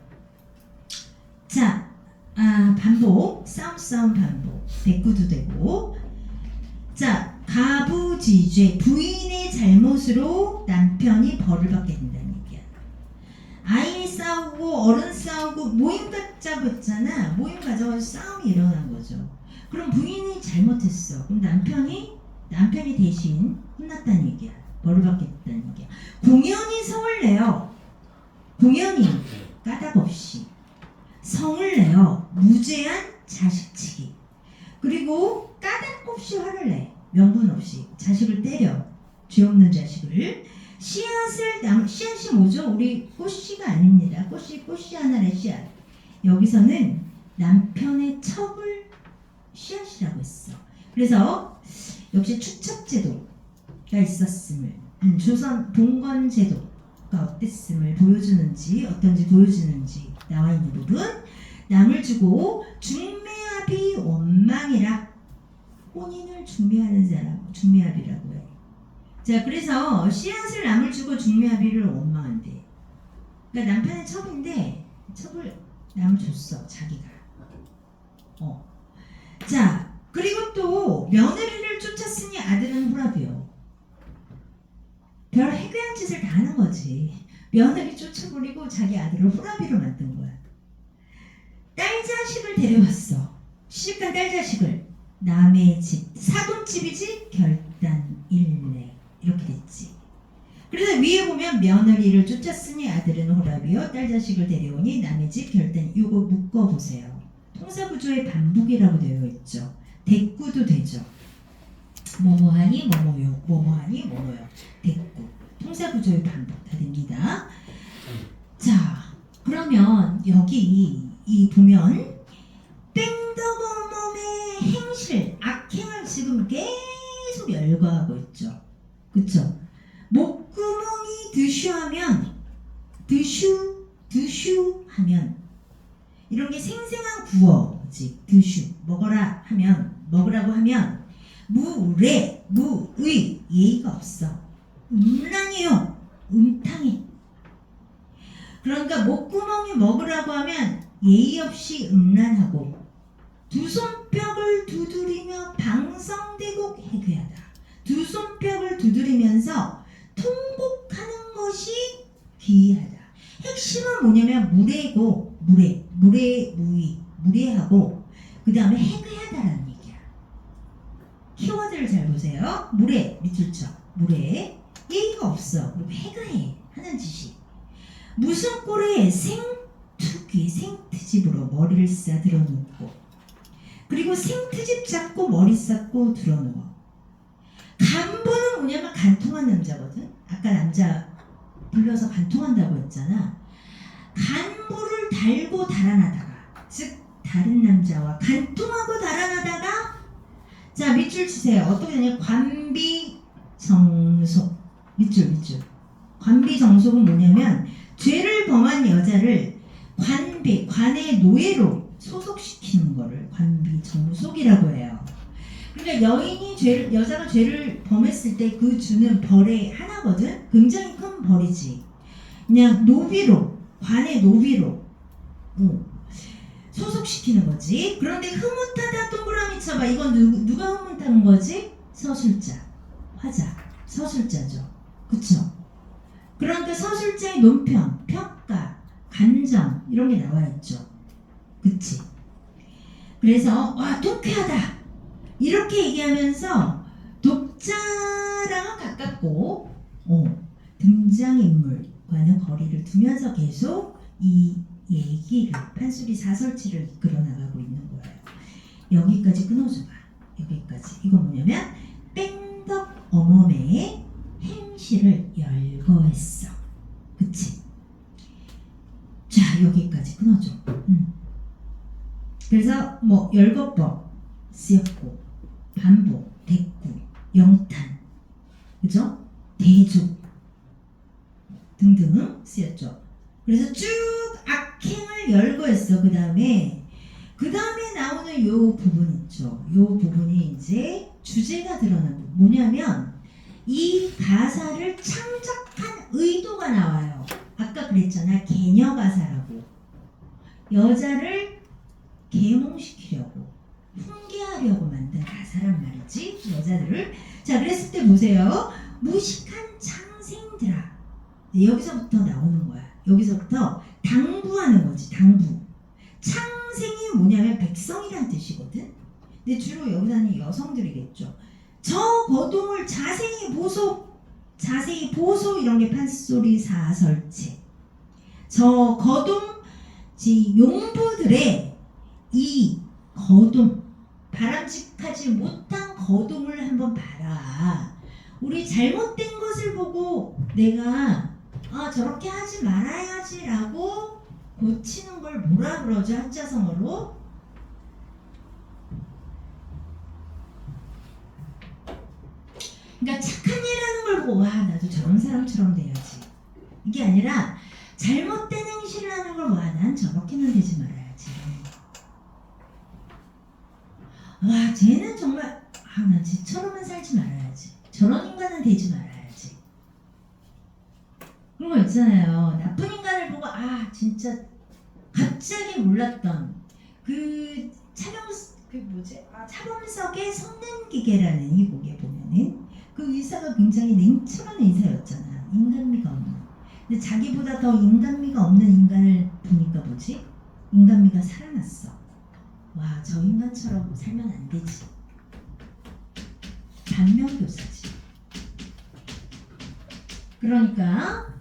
자, 반복, 싸움 반복. 대꾸도 되고. 자, 가부지죄, 부인의 잘못으로 남편이 벌을 받게 된다는 얘기야. 아이 싸우고 어른 싸우고 모임 갖자고 했잖아. 모임 가져가서 싸움이 일어난 거죠. 그럼 부인이 잘못했어. 그럼 남편이 대신 혼났다는 얘기야. 벌을 받게 됐다는 얘기야. 공연히 성을 내요. 공연히 까닭없이 성을 내요. 무제한 자식치기. 그리고 까닭없이 화를 내. 명분 없이 자식을 때려. 죄 없는 자식을. 씨앗이 뭐죠? 우리 꽃씨가 아닙니다. 꽃씨 하나의 씨앗. 여기서는 남편의 첩을 씨앗이라고 했어. 그래서 역시 추첩제도가 있었음을, 조선 봉건제도가 어땠음을 보여주는지, 어떤지 보여주는지 나와 있는 부분. 남을 주고 중매합이 원망이라. 혼인을 중매하는 사람, 중매합이라고 해. 자, 그래서 씨앗을 남을 주고 중매합의를 원망한대. 그러니까 남편의 첩인데 첩을 남을 줬어, 자기가. 자, 그리고 또 며느리를 쫓았어. 며느리 쫓아버리고 자기 아들을 호라비로 만든 거야. 딸 자식을 데려왔어. 시집간 딸 자식을. 남의 집, 사돈집이지 결단 일례 이렇게 됐지. 그래서 위에 보면 며느리를 쫓았으니 아들은 호라비요 딸 자식을 데려오니 남의 집 결단. 요거 묶어보세요. 통사구조의 반복이라고 되어 있죠. 대꾸도 되죠. 뭐뭐하니 뭐뭐요, 뭐뭐하니 뭐뭐요. 대꾸. 통사구조의 반복 다 됩니다. 자, 그러면 여기 이 보면 뺑덕어멈의 행실, 악행을 지금 계속 열거하고 있죠. 그쵸? 목구멍이 드슈하면 드슈 하면 이런 게 생생한 구어지. 드슈 먹어라 하면 먹으라고 하면 무례 무의 예의가 없어. 음란이요. 음탕해. 그러니까 목구멍이 먹으라고 하면 예의 없이 음란하고 두 손뼉을 두드리며 방성대고 해괴하다. 두 손뼉을 두드리면서 통곡하는 것이 기이하다. 핵심은 뭐냐면 무례고 무례하고 그 다음에 해괴하다라는 얘기야. 키워드를 잘 보세요. 무례 밑줄 쳐. 무례 예의가 없어. 그리고 해괴해 하는 짓이. 무슨 꼴에 생트집으로 머리를 싸 들어눕고 그리고 생트집 잡고 머리 쌓고 들어누워. 간부는 뭐냐면 간통한 남자거든. 아까 남자 불러서 간통한다고 했잖아. 간부를 달고 달아나다가 즉 다른 남자와 간통하고 달아나다가 자 밑줄 치세요. 어떻게 되냐. 관비정속 밑줄 관비정속은 뭐냐면 죄를 범한 여자를 관의 노예로 소속시키는 거를 관비정속이라고 해요. 그러니까 여자가 죄를 범했을 때 그 주는 벌의 하나거든. 굉장히 큰 벌이지. 그냥 관의 노비로 소속시키는 거지. 그런데 흐뭇하다 동그라미 쳐봐. 이건 누가 흐뭇한 거지? 서술자, 화자, 서술자죠. 그쵸? 그러니까 서술자의 논평, 평가, 감정 이런 게 나와 있죠. 그치? 그래서 와 통쾌하다 이렇게 얘기하면서 독자랑은 가깝고 등장인물과는 거리를 두면서 계속 이 얘기를 판소리 사설치를 이끌어 나가고 있는 거예요. 여기까지 끊어줘봐. 여기까지. 이거 뭐냐면 뺑덕 어멈의 행실을 열거했어. 그치? 자 여기까지 끊어줘. 그래서 뭐 열거법 쓰였고 반복, 대꾸, 영탄, 그죠? 대죽 등등 쓰였죠. 그래서 쭉 악행을 열거했어. 그 다음에 나오는 요 부분 있죠. 요 부분이 이제 주제가 드러나고 뭐냐면 이 가사를 창작한 의도가 나와요. 아까 그랬잖아. 개녀 가사라고. 여자를 계몽시키려고 훈계하려고 만든 가사란 말이지. 여자들을. 자 그랬을 때 보세요. 무식한 창생들아. 여기서부터 나오는 거야. 여기서부터 당부하는 거지. 당부. 창생이 뭐냐면 백성이란 뜻이거든. 근데 주로 여기서는 여성들이겠죠. 저 거동을 자세히 보소 이런 게 판소리 사설체. 저 거동 용부들의 이 거동 바람직하지 못한 거동을 한번 봐라. 우리 잘못된 것을 보고 내가 저렇게 하지 말아야지 라고 고치는 걸 뭐라 그러죠? 한자성어로 그러니까 착한 일하는 걸 보고 와 나도 저런 사람처럼 돼야지. 이게 아니라 잘못된 행실을 하는 걸 와 난 저렇게는 되지 말아야지. 와 쟤는 정말 난 쟤처럼은 살지 말아야지. 저런 인간은 되지 말아야지. 그런 거 있잖아요. 나쁜 인간을 보고 진짜 갑자기 몰랐던 그 차범석의 성난기계라는 이 곡에 보면은 그 의사가 굉장히 냉철한 의사였잖아. 인간미가 없는. 근데 자기보다 더 인간미가 없는 인간을 보니까 뭐지? 인간미가 살아났어. 와, 저 인간처럼 살면 안 되지. 반면교사지. 그러니까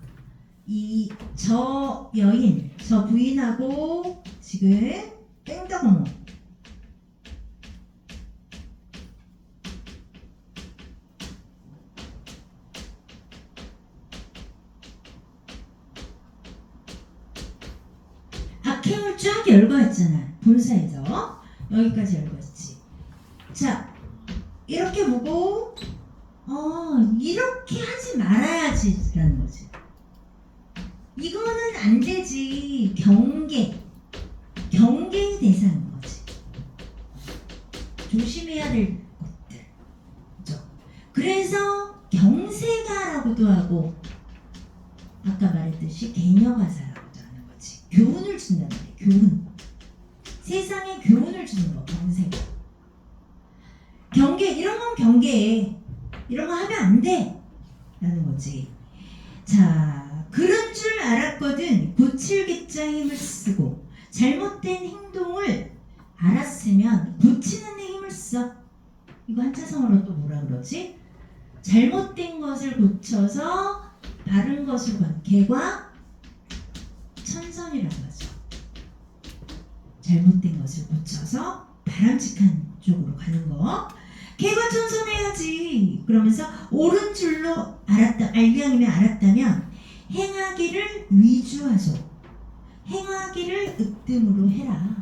저 여인, 저 부인하고 지금 땡더고모 악행을 쫙 열거했잖아. 본사에서 여기까지 열거했지. 자, 이렇게 보고 이렇게 하지 말아야지 라는 거지. 이거는 안 되지. 경계의 대상인 거지. 조심해야 될 것들. 그죠? 그래서 경세가라고도 하고 아까 말했듯이 개녀가사라고도 하는 거지. 교훈을 준다는 거야. 교훈. 세상에 교훈을 주는 거. 경세가. 경계, 이런 건 경계해. 이런 거 하면 안 돼 라는 거지. 자, 그런 줄 알았거든. 고칠 개자 힘을 쓰고 잘못된 행동을 알았으면 고치는 데 힘을 써. 이거 한자성어로 또 뭐라 그러지? 잘못된 것을 고쳐서 바른 것을 개과 천선이라고 하죠. 잘못된 것을 고쳐서 바람직한 쪽으로 가는 거. 개과 천선해야지. 그러면서 옳은 줄로 알기왕이면 알았다면 행하기를 위주하소. 행하기를 으뜸으로 해라.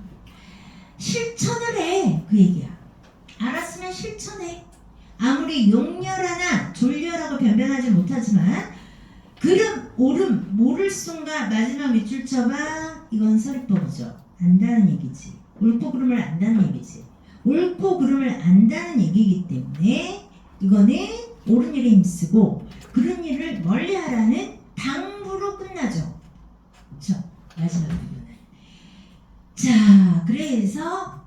실천을 해. 그 얘기야. 알았으면 실천해. 아무리 용렬하나 졸렬하고 변변하지 못하지만 그름, 옳음, 모를 순간 마지막 밑줄 쳐봐. 이건 서리법이죠. 안다는 얘기지. 옳고 그름을 안다는 얘기지. 옳고 그름을 안다는 얘기이기 때문에 이거는 옳은 일에 힘쓰고 그른 일을 멀리하라는 당부로 끝나죠. 그렇죠? 마지막 부분은. 자, 그래서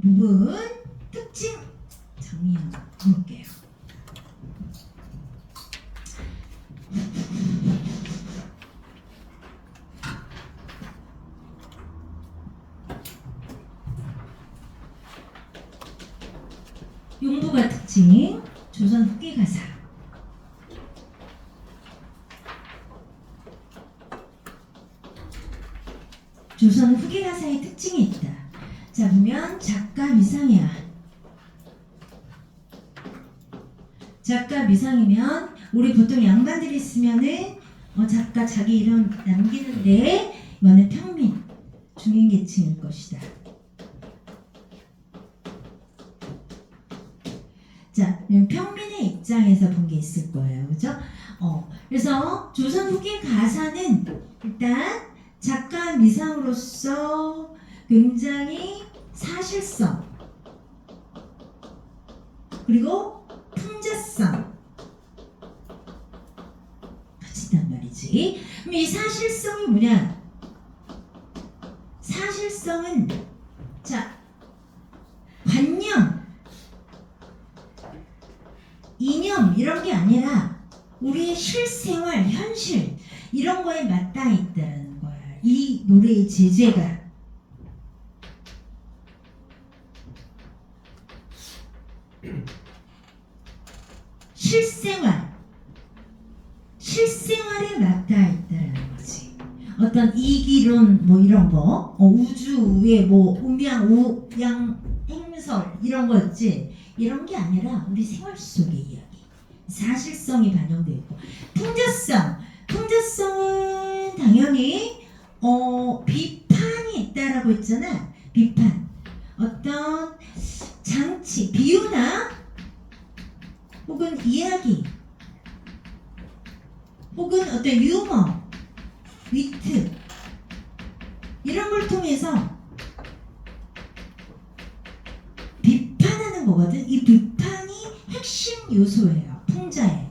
부분 특징 정리 한번 볼게요. 용도가 특징, 조선 후기 가사. 조선 후기 가사의 특징이 있다. 자, 보면 작가 미상이야. 작가 미상이면 우리 보통 양반들이 쓰면은 작가 자기 이름 남기는데 이거는 평민, 중인계층일 것이다. 자, 평민의 입장에서 본 게 있을 거예요. 그죠? 그래서 조선 후기 가사는 일단 작가 미상으로서 굉장히 사실성 그리고 풍자성 같이단 말이지. 그럼 이 사실성이 뭐냐? 사실성은 자, 관념 이념 이런 게 아니라 우리의 실생활, 현실 이런 거에 맞닿아 있다는 거야. 이 노래의 제재가. 실생활에 맞닿아 있다는 거지. 어떤 이기론 뭐 이런 거, 우주의 뭐 음양, 우양, 행설 이런 거 있지. 이런 게 아니라 우리 생활 속의 이야기. 사실성이 반영되어 있고. 풍자성은 당연히 비판이 있다라고 했잖아. 비판. 어떤 장치, 비유나 혹은 이야기 혹은 어떤 유머, 위트 이런 걸 통해서 비판하는 거거든. 이 비판이 핵심 요소예요. 풍자에.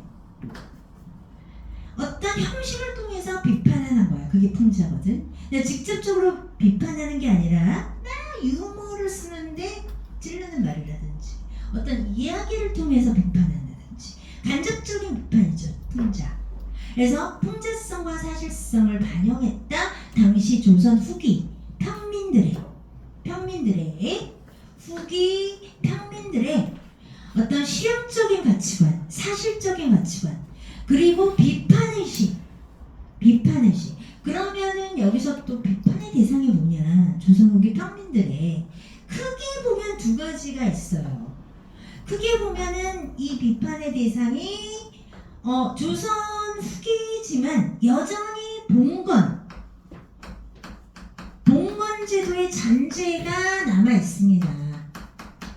어떤 형식을 통해서 비판하는 거야. 그게 풍자거든. 근데 직접적으로 비판하는 게 아니라 나 유머를 쓰는데 찌르는 말이라든지 어떤 이야기를 통해서 비판한다든지 간접적인 비판이죠. 풍자. 그래서 풍자성과 사실성을 반영했다. 당시 조선 후기 평민들의 어떤 실용적인 가치관, 사실적인 가치관, 그리고 비판의식. 그러면은 여기서 또 비판의 대상이 뭐냐? 조선 후기 평민들의 크게 보면 두 가지가 있어요. 크게 보면은 이 비판의 대상이 조선 후기지만 여전히 봉건 제도의 잔재가 남아 있습니다.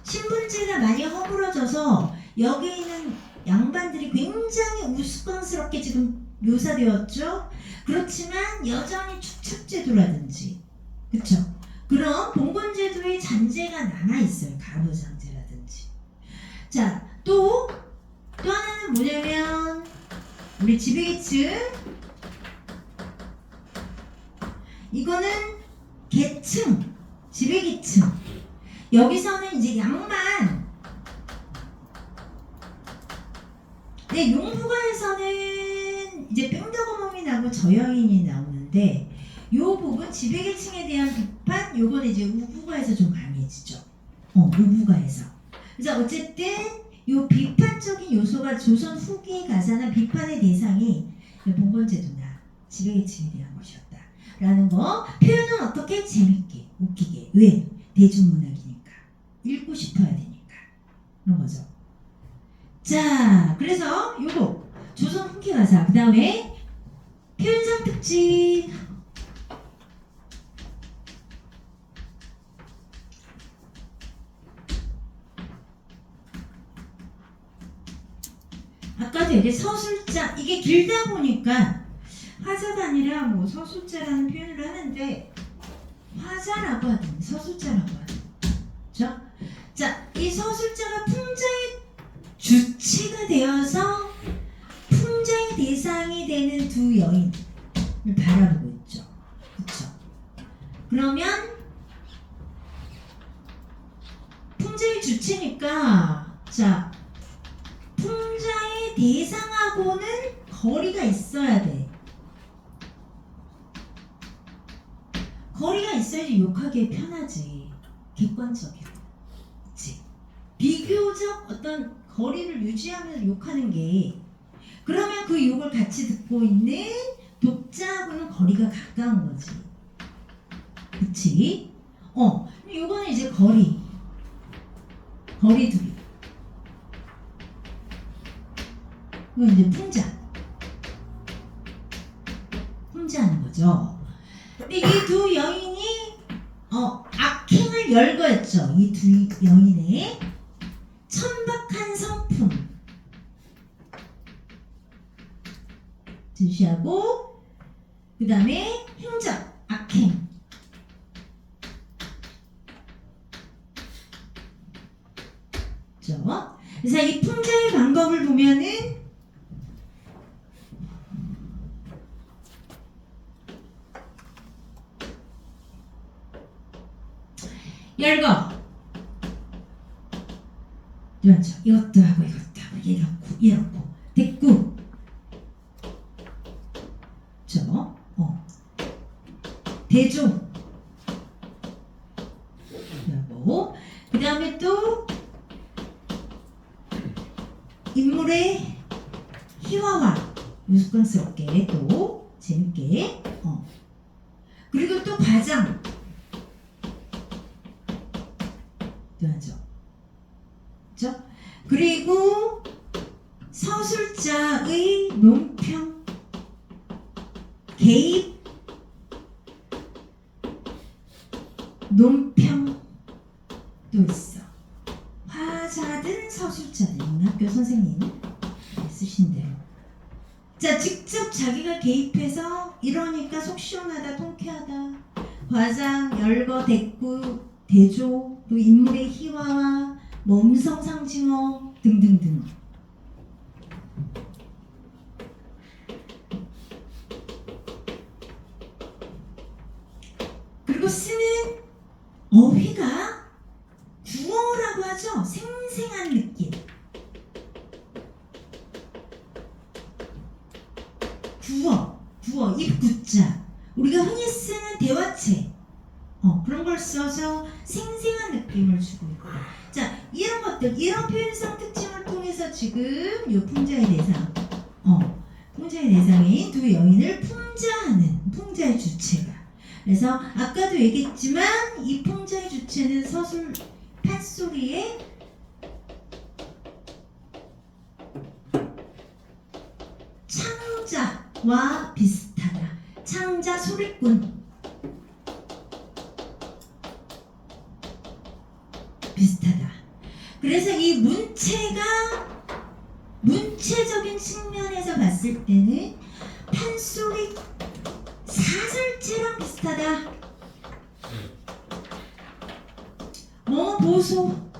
신분제가 많이 허물어져서 여기 있는 양반들이 굉장히 우스꽝스럽게 지금 묘사되었죠. 그렇지만 여전히 축척제도라든지, 그쵸? 그런 봉건제도의 잔재가 남아 있어요. 가부장제라든지. 자, 또 하나는 뭐냐면 우리 지배계층, 이거는 계층, 지배계층. 여기서는 이제 양만, 용부가에서는 이제 뺑덕어멈이 나고 저여인이 나오는데 요 부분 지배계층에 대한 비판, 요거는 이제 우부가에서 좀 강해지죠. 우부가에서. 그래서 어쨌든 요 비판적인 요소가 조선 후기에 가사는 비판의 대상이 봉건제도나 지배계층에 대한 것이었다 라는 거. 표현은 어떻게? 재밌게, 웃기게. 왜? 대중문학이니까, 읽고 싶어야 되니까, 그런 거죠. 자, 그래서 요거 조선 후기 가사, 그 다음에 표현상 특징. 아까도 여기 서술자, 이게 길다 보니까 화자가 아니라 뭐 서술자라는 표현을 하는데 화자라고 하든 서술자라고 하든, 그렇죠? 자, 이 서술자가 풍자의 주체가 되어서 풍자의 대상이 되는 두 여인을 바라보고 있죠. 그렇죠? 그러면 풍자의 주체니까, 자, 풍자의 대상하고는 거리가 있어야 돼. 거리가 있어야지 욕하기 편하지. 객관적이고, 그치? 비교적 어떤 거리를 유지하면서 욕하는 게, 그러면 그 욕을 같이 듣고 있는 독자하고는 거리가 가까운 거지. 그치? 요거는 이제 거리두기. 이건 이제 풍자하는 거죠. 근데 이 두 여인이 악행을 열거했죠. 이 두 여인의 천박한 성품 제시하고, 그 다음에 행적, 악행. 그렇죠? 그래서 이 풍자의 방법을 보면은 열거, 그렇죠? 이것도 하고 이렇고 됐고, 그렇죠? 대조, 그리고 그 다음에 또 인물의 희화화, 우스꽝스럽게 또 재밌게, 그리고 또 과장 또 하죠. 그렇죠? 그리고 서술자의 논평, 개입, 논평도 있어. 화자든 서술자든 학교 선생님 쓰신 대로. 자, 직접 자기가 개입해서 이러니까 속 시원하다, 통쾌하다, 과장, 열거, 대꾸, 대조, 또 인물의 희화와 뭐 음성상징어 등등등. 그리고 쓰는 어휘가 구어라고 하죠. 생생한 느낌. 구자, 우리가 흔히 쓰는 대화체 그런 걸 써서 생생한 느낌을 주고 있다. 자, 이런 것들, 이런 표현성 특징을 통해서 지금 이 풍자의 대상, 풍자의 대상인 두 여인을 풍자하는 풍자의 주체가. 그래서 아까도 얘기했지만 이 풍자의 주체는 서술 판소리의 창자와 비슷하다. 창자 소리꾼 비슷하다. 그래서 이 문체적인 측면에서 봤을 때는 판소리 사설체랑 비슷하다. 뭐뭐 보소,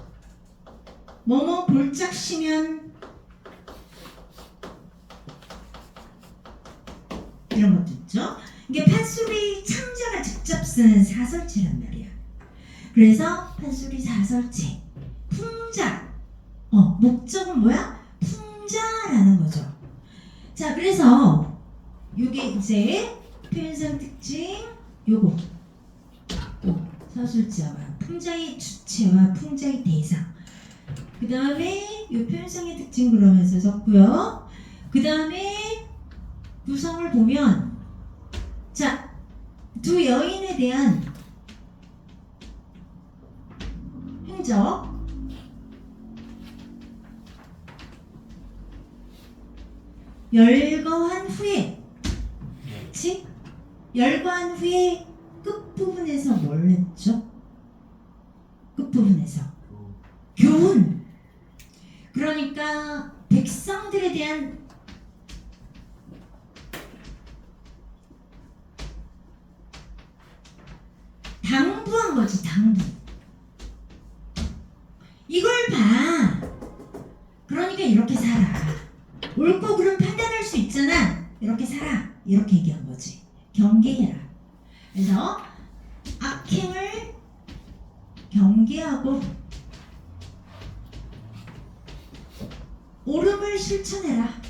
뭐뭐 볼짝시면, 이런 것도 있죠. 이게 판소리 창자가 직접 쓰는 사설체란 말이야. 그래서 판소리 사설체, 풍자, 목적은 뭐야? 풍자라는 거죠. 자, 그래서 요게 이제 표현성 특징, 요거 서술자와 풍자의 주체와 풍자의 대상. 그 다음에 요 표현성의 특징 그러면서 썼고요. 그 다음에 구성을 보면, 자, 두 여인에 대한 행적, 열거한 후에, 그치? 열거한 후에 끝부분에서 뭘 했죠? 끝부분에서 교훈. 그러니까 백성들에 대한 당부한 거지, 당부. 이걸 봐. 그러니까 이렇게 살아. 옳고 그름 판단할 수 있잖아. 이렇게 살아. 이렇게 얘기한 거지. 경계해라. 그래서 악행을 경계하고 옳음을 실천해라.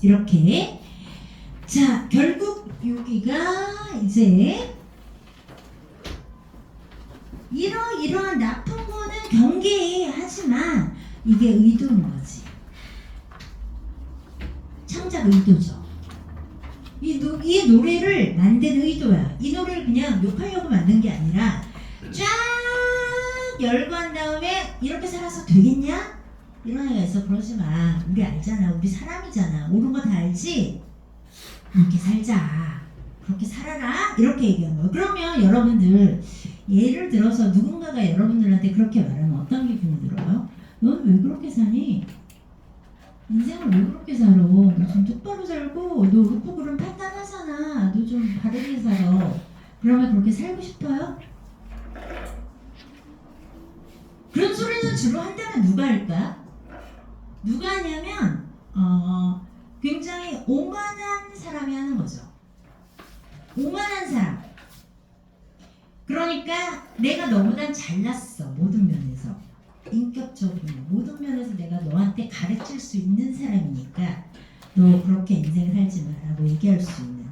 이렇게. 자, 결국 여기가 이제 이러이러한 나쁜 거는 경계하지만 이게 의도인 거지. 창작 의도죠. 이 노래를 만든 의도야. 이 노래를 그냥 욕하려고 만든 게 아니라 쫙 열거한 다음에 이렇게 살아서 되겠냐? 이런 애가 있어. 그러지 마. 우리 알잖아. 우리 사람이잖아. 옳은 거 다 알지? 이렇게 살자. 그렇게 살아라. 이렇게 얘기한 거예요. 그러면 여러분들 예를 들어서 누군가가 여러분들한테 그렇게 말하면 어떤 기분이 들어요? 넌 왜 그렇게 사니? 인생을 왜 그렇게 살아? 너 좀 똑바로 살고 너 옳고 그름 판단하잖아. 너 좀 바르게 살아. 그러면 그렇게 살고 싶어요? 그런 소리는 주로 한다면 누가 할까? 누가 하냐면 굉장히 오만한 사람이 하는 거죠. 오만한 사람. 그러니까 내가 너보단 잘났어. 모든 면에서. 인격적으로 모든 면에서 내가 너한테 가르칠 수 있는 사람이니까 너 그렇게 인생 살지 마라고 얘기할 수 있는.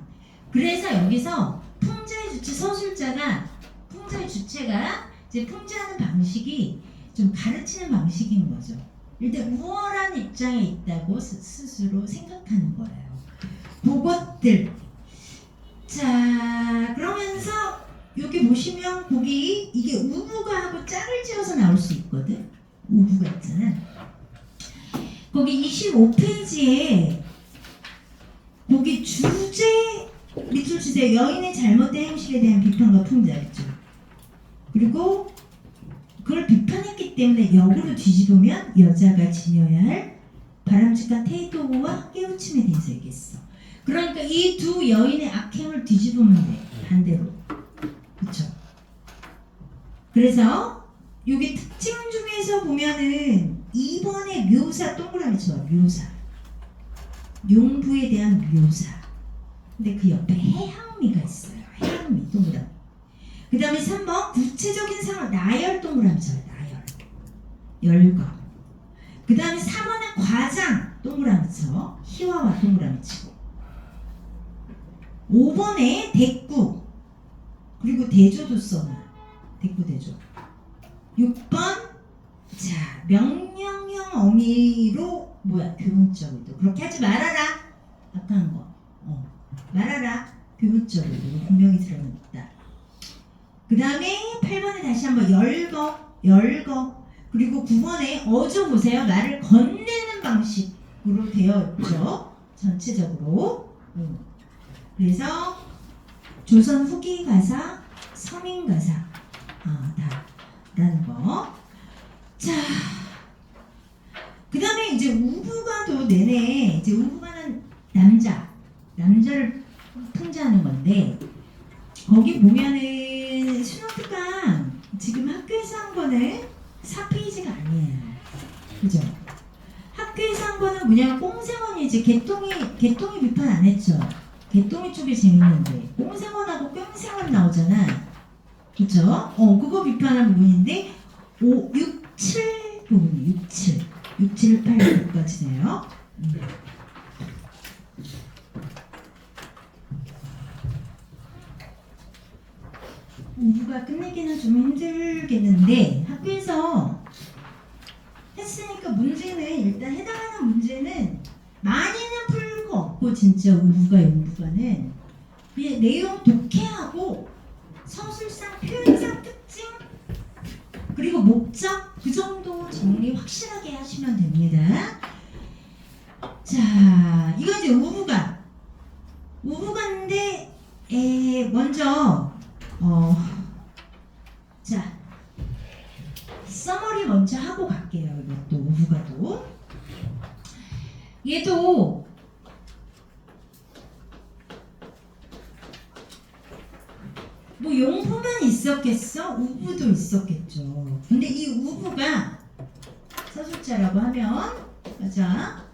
그래서 여기서 풍자의 주체, 서술자가 풍자의 주체가 이제 풍자하는 방식이 좀 가르치는 방식인 거죠. 일단 우월한 입장에 있다고 스스로 생각하는 거예요. 그것들. 자, 그러면서 여기 보시면 거기 이게 우부가 하고 짝을 지어서 나올 수 있거든. 우부가 있잖아. 거기 25페이지에 거기 주제 밑줄 치세요. 여인의 잘못된 행실에 대한 비판과 풍자 있죠. 그리고 그걸 비판했기 때문에 역으로 뒤집으면 여자가 지녀야 할 바람직한 태도와 깨우침에 대해서 얘기했어. 그러니까 이 두 여인의 악행을 뒤집으면 돼. 반대로. 그쵸? 그래서 여기 특징 중에서 보면은 2번의 묘사 동그라미 쳐. 묘사. 용부에 대한 묘사. 근데 그 옆에 해향미가 있어요. 해향미 동그라미. 그 다음에 3번 구체적인 상황 나열 동그라미 쳐요. 나열. 열거. 그 다음에 4번은 과장, 동그라미 쳐. 희화와 동그라미 치고. 5번에 대구, 그리고 대조도 써놔. 대구, 대조. 6번, 자, 명령형 어미로 교문적 의도. 그렇게 하지 말아라. 아까 한 거. 말아라. 교문적 의도. 분명히 들어있다. 그 다음에 8번에 다시 한번 열거. 그리고 9번에 어조 보세요. 말을 건네는 방식으로 되어 있죠. 전체적으로. 그래서 조선 후기 가사, 서민 가사 다라는 거. 자, 그 다음에 이제 우부가도 내내 이제 우부가는 남자를 풍자하는 건데, 거기 보면은 수노트가 지금 학교에서 한 거는 4페이지가 아니에요. 그죠? 학교에서 한 거는 뭐냐면 꽁생원이 이제 개똥이 비판 안 했죠. 개똥이 쪽이 재밌는데 꽁생원하고 꽁생원 나오잖아. 그죠? 그거 비판한 부분인데 5, 6, 7 부분이 6, 7, 8 부분까지네요. 우부가 끝내기는 좀 힘들겠는데 학교에서 했으니까 문제는 일단 해당하는 문제는 많이는 풀 거 없고, 진짜 우부가는 내용 독해하고 서술상 표현상 특징 그리고 목적 그 정도 정리 확실하게 하시면 됩니다. 자, 이거 이제 우부가인데 먼저 자, 서머리 먼저 하고 갈게요. 이것도 우부가도. 얘도 용부만 있었겠어? 우부도 있었겠죠. 근데 이 우부가 서술자라고 하면, 자,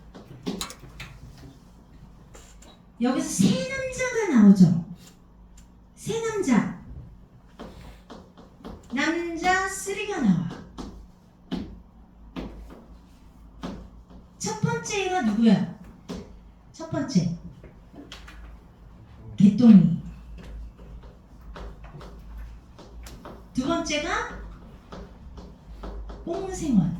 여기서 세 남자가 나오죠. 세 남자 3가 나와. 첫 번째가 누구야? 첫 번째 개똥이. 두 번째가 꽁생원.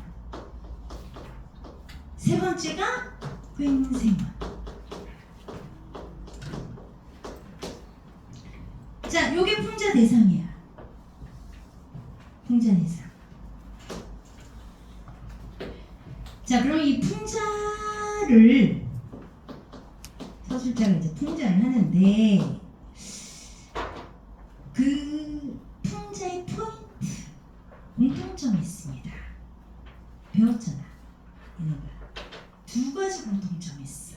세 번째가 괭생원. 자, 요게 풍자 대상이야. 풍자 대상. 자, 그럼 이 풍자를 서술자가 이제 풍자를 하는데, 그 풍자의 포인트, 공통점이 있습니다. 배웠잖아. 얘네가 두 가지 공통점이 있어.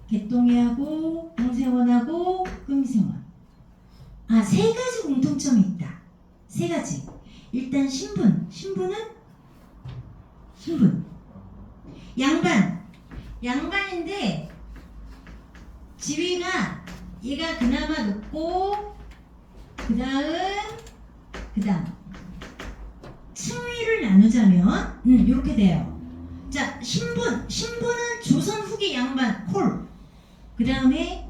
개똥이하고 꽁생원하고 괭생원. 세 가지 공통점이 있다. 세 가지. 일단 신분은 양반인데 지위가 얘가 그나마 높고 그 다음 층위를 나누자면 이렇게 돼요. 자, 신분은 조선 후기 양반 콜. 그 다음에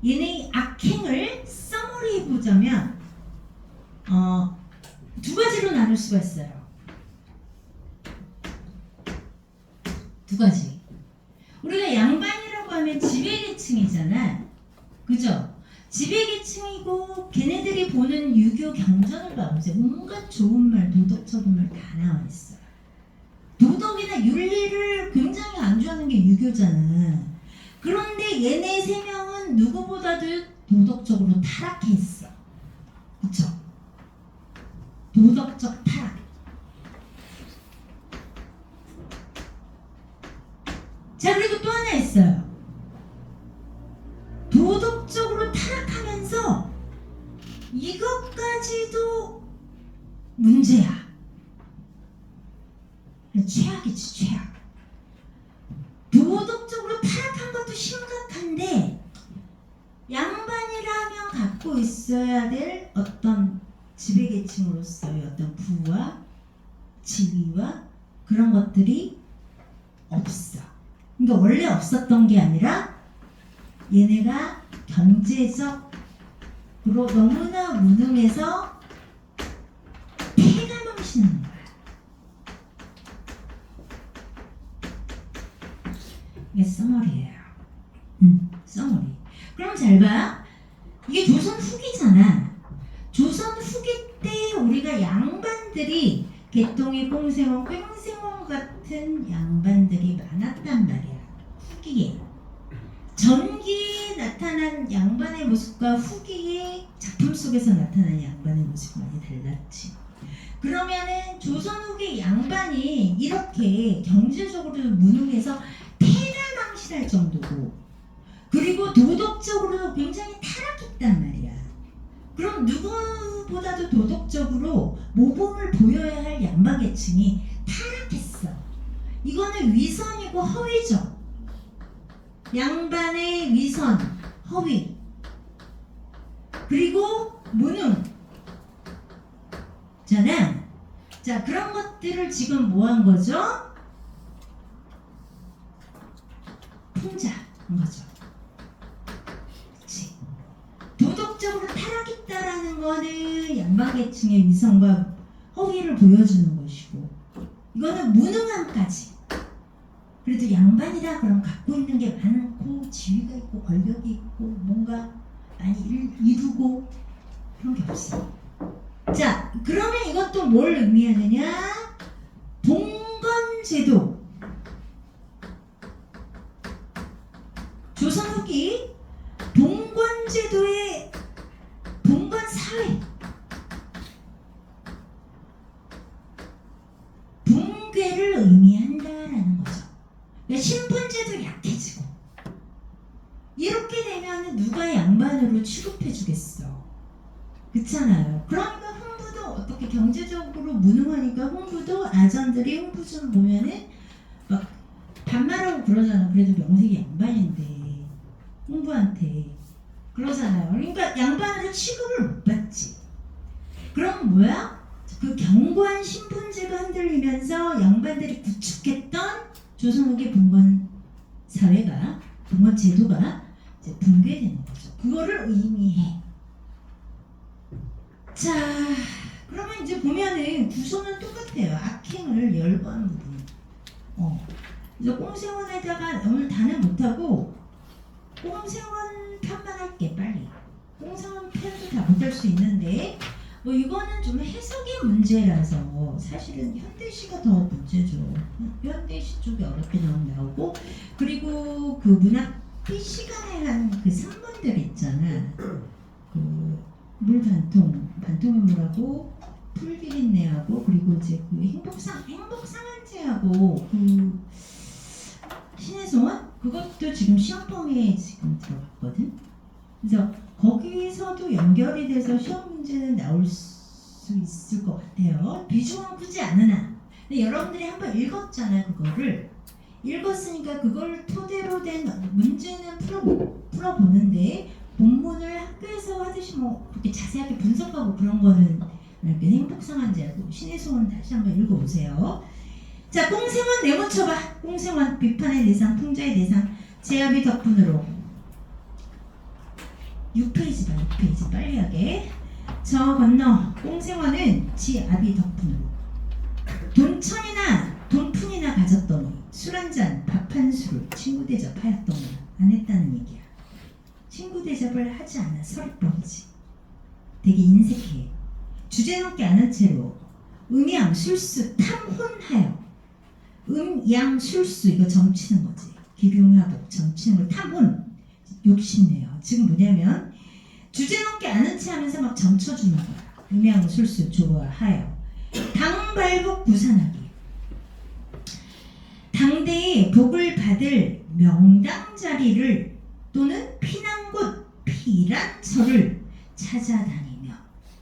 얘네 악행을 써머리 해보자면 두 가지로 나눌 수가 있어요. 두 가지. 우리가 양반이라고 하면 지배계층이잖아. 그죠? 지배계층이고 걔네들이 보는 유교 경전을 봐보세요. 온갖 좋은 말, 도덕적인 말 다 나와 있어요. 도덕이나 윤리를 굉장히 안주하는 게 유교잖아. 그런데 얘네 세 명은 누구보다도 도덕적으로 타락해 있어. 그쵸? 도덕적 타락. 자, 그리고 또 하나 있어요. 도덕적으로 타락하면서 이것까지도 문제야. 최악이지, 최악. 도덕적으로 타락한 것도 심각한데 양반이라면 갖고 있어야 될 어떤 지배계층으로서의 어떤 부와 지위와 그런 것들이 없어. 그러니까 원래 없었던 게 아니라 얘네가 경제적으로 너무나 무능해서 폐가 넘치는 거야. 이게 써머리예요. 써머리. 그럼 잘 봐. 이게 조선 후기잖아. 조선 후기 때 우리가 양반들이 개똥이, 꽁생원, 꽹생원 같은 양반들이 많았단 말이야. 후기에. 전기에 나타난 양반의 모습과 후기의 작품 속에서 나타난 양반의 모습이 많이 달랐지. 그러면은 조선 후기 양반이 이렇게 경제적으로 무능해서 폐가망신할 정도고, 그리고 도덕적으로도 굉장히 타락했단 말이야. 그럼 누구보다도 도덕적으로 모범을 보여야 할 양반계층이 타락했어. 이거는 위선이고 허위죠. 양반의 위선, 허위, 그리고 무능 잖아. 자, 그런 것들을 지금 뭐 한 거죠? 풍자한 거죠. 그치? 도덕적으로 타락했다라는 거는 양반계층의 위선과 허위를 보여주는 것이고, 이거는 무능함까지. 그래도 양반이라 그럼 갖고 있는 게 많고 지위가 있고 권력이 있고 뭔가 많이 이루고 그런 게 없어. 자, 그러면 이것도 뭘 의미하느냐? 봉건제도. 조선 후기 봉건제도의 봉건사회, 붕괴를 의미한다라는 거죠. 그러니까 신분제도 약해지고, 이렇게 되면 누가 양반으로 취급해 주겠어. 그렇잖아요. 그러니까 흥부도 어떻게 경제적으로 무능하니까 흥부도 아전들이 흥부 좀 보면은 막 반말하고 그러잖아. 그래도 명색이 양반인데 흥부한테 그러잖아요. 그러니까 양반으로 취급을 못 받지. 그럼 뭐야? 그 견고한 신분제가 흔들리면서 양반들이 구축했던 조선 후기 봉건 사회가, 봉건 제도가 이제 붕괴되는 거죠. 그거를 의미해. 자, 그러면 이제 보면은 구조는 똑같아요. 악행을 열거하는 부분. 그래서 꽁생원에다가 오늘 다는 못하고 꽁생원 편만 할게. 빨리. 꽁생원 편도 다 못할 수 있는데, 뭐 이거는 좀 해석의 문제라서 사실은 현대시가 더 문제죠. 현대시 쪽이 어렵게 나오고, 그리고 그 문학비 시간에 한 그 산문들 있잖아. 그 반통의 물하고 풀비린내하고, 그리고 이제 그 행복상한제하고 그 신의 소원, 그것도 지금 시험 범위에 지금 들어갔거든. 그래서 거기서도 연결이 돼서 시험 문제는 나올 수 있을 것 같아요. 비중은 크지 않으나. 근데 여러분들이 한번 읽었잖아요. 그거를 읽었으니까 그걸 토대로 된 문제는 풀어보는데, 본문을 학교에서 하듯이 뭐 그렇게 자세하게 분석하고 그런 거는 이렇게 행복상한제하고 신의 소원 다시 한번 읽어보세요. 자, 꽁생원 내모쳐봐. 꽁생원 비판의 대상, 풍자의 대상, 제압의 덕분으로. 6페이지 봐. 6페이지 빨리 하게. 저 건너 꽁생원은 지압의 덕분으로 돈천이나 돈푼이나 가졌더니 술 한잔 밥 한 술을 친구 대접하였더니 안 했다는 얘기야. 친구 대접을 하지 않아 서리버리지. 되게 인색해. 주제넘게 아는 채로 음양 술수 탐혼하여. 음양 술수 이거 점치는 거지. 기흉하복 점치는 걸 탐혼. 욕심내요. 지금 뭐냐면 주제넘게 아는 채 하면서 막 점쳐주는 거야. 음양 술수 좋아하여. 당발복 부산하기. 당대에 복을 받을 명당 자리를 또는 피난곳 피란처를 찾아다니며,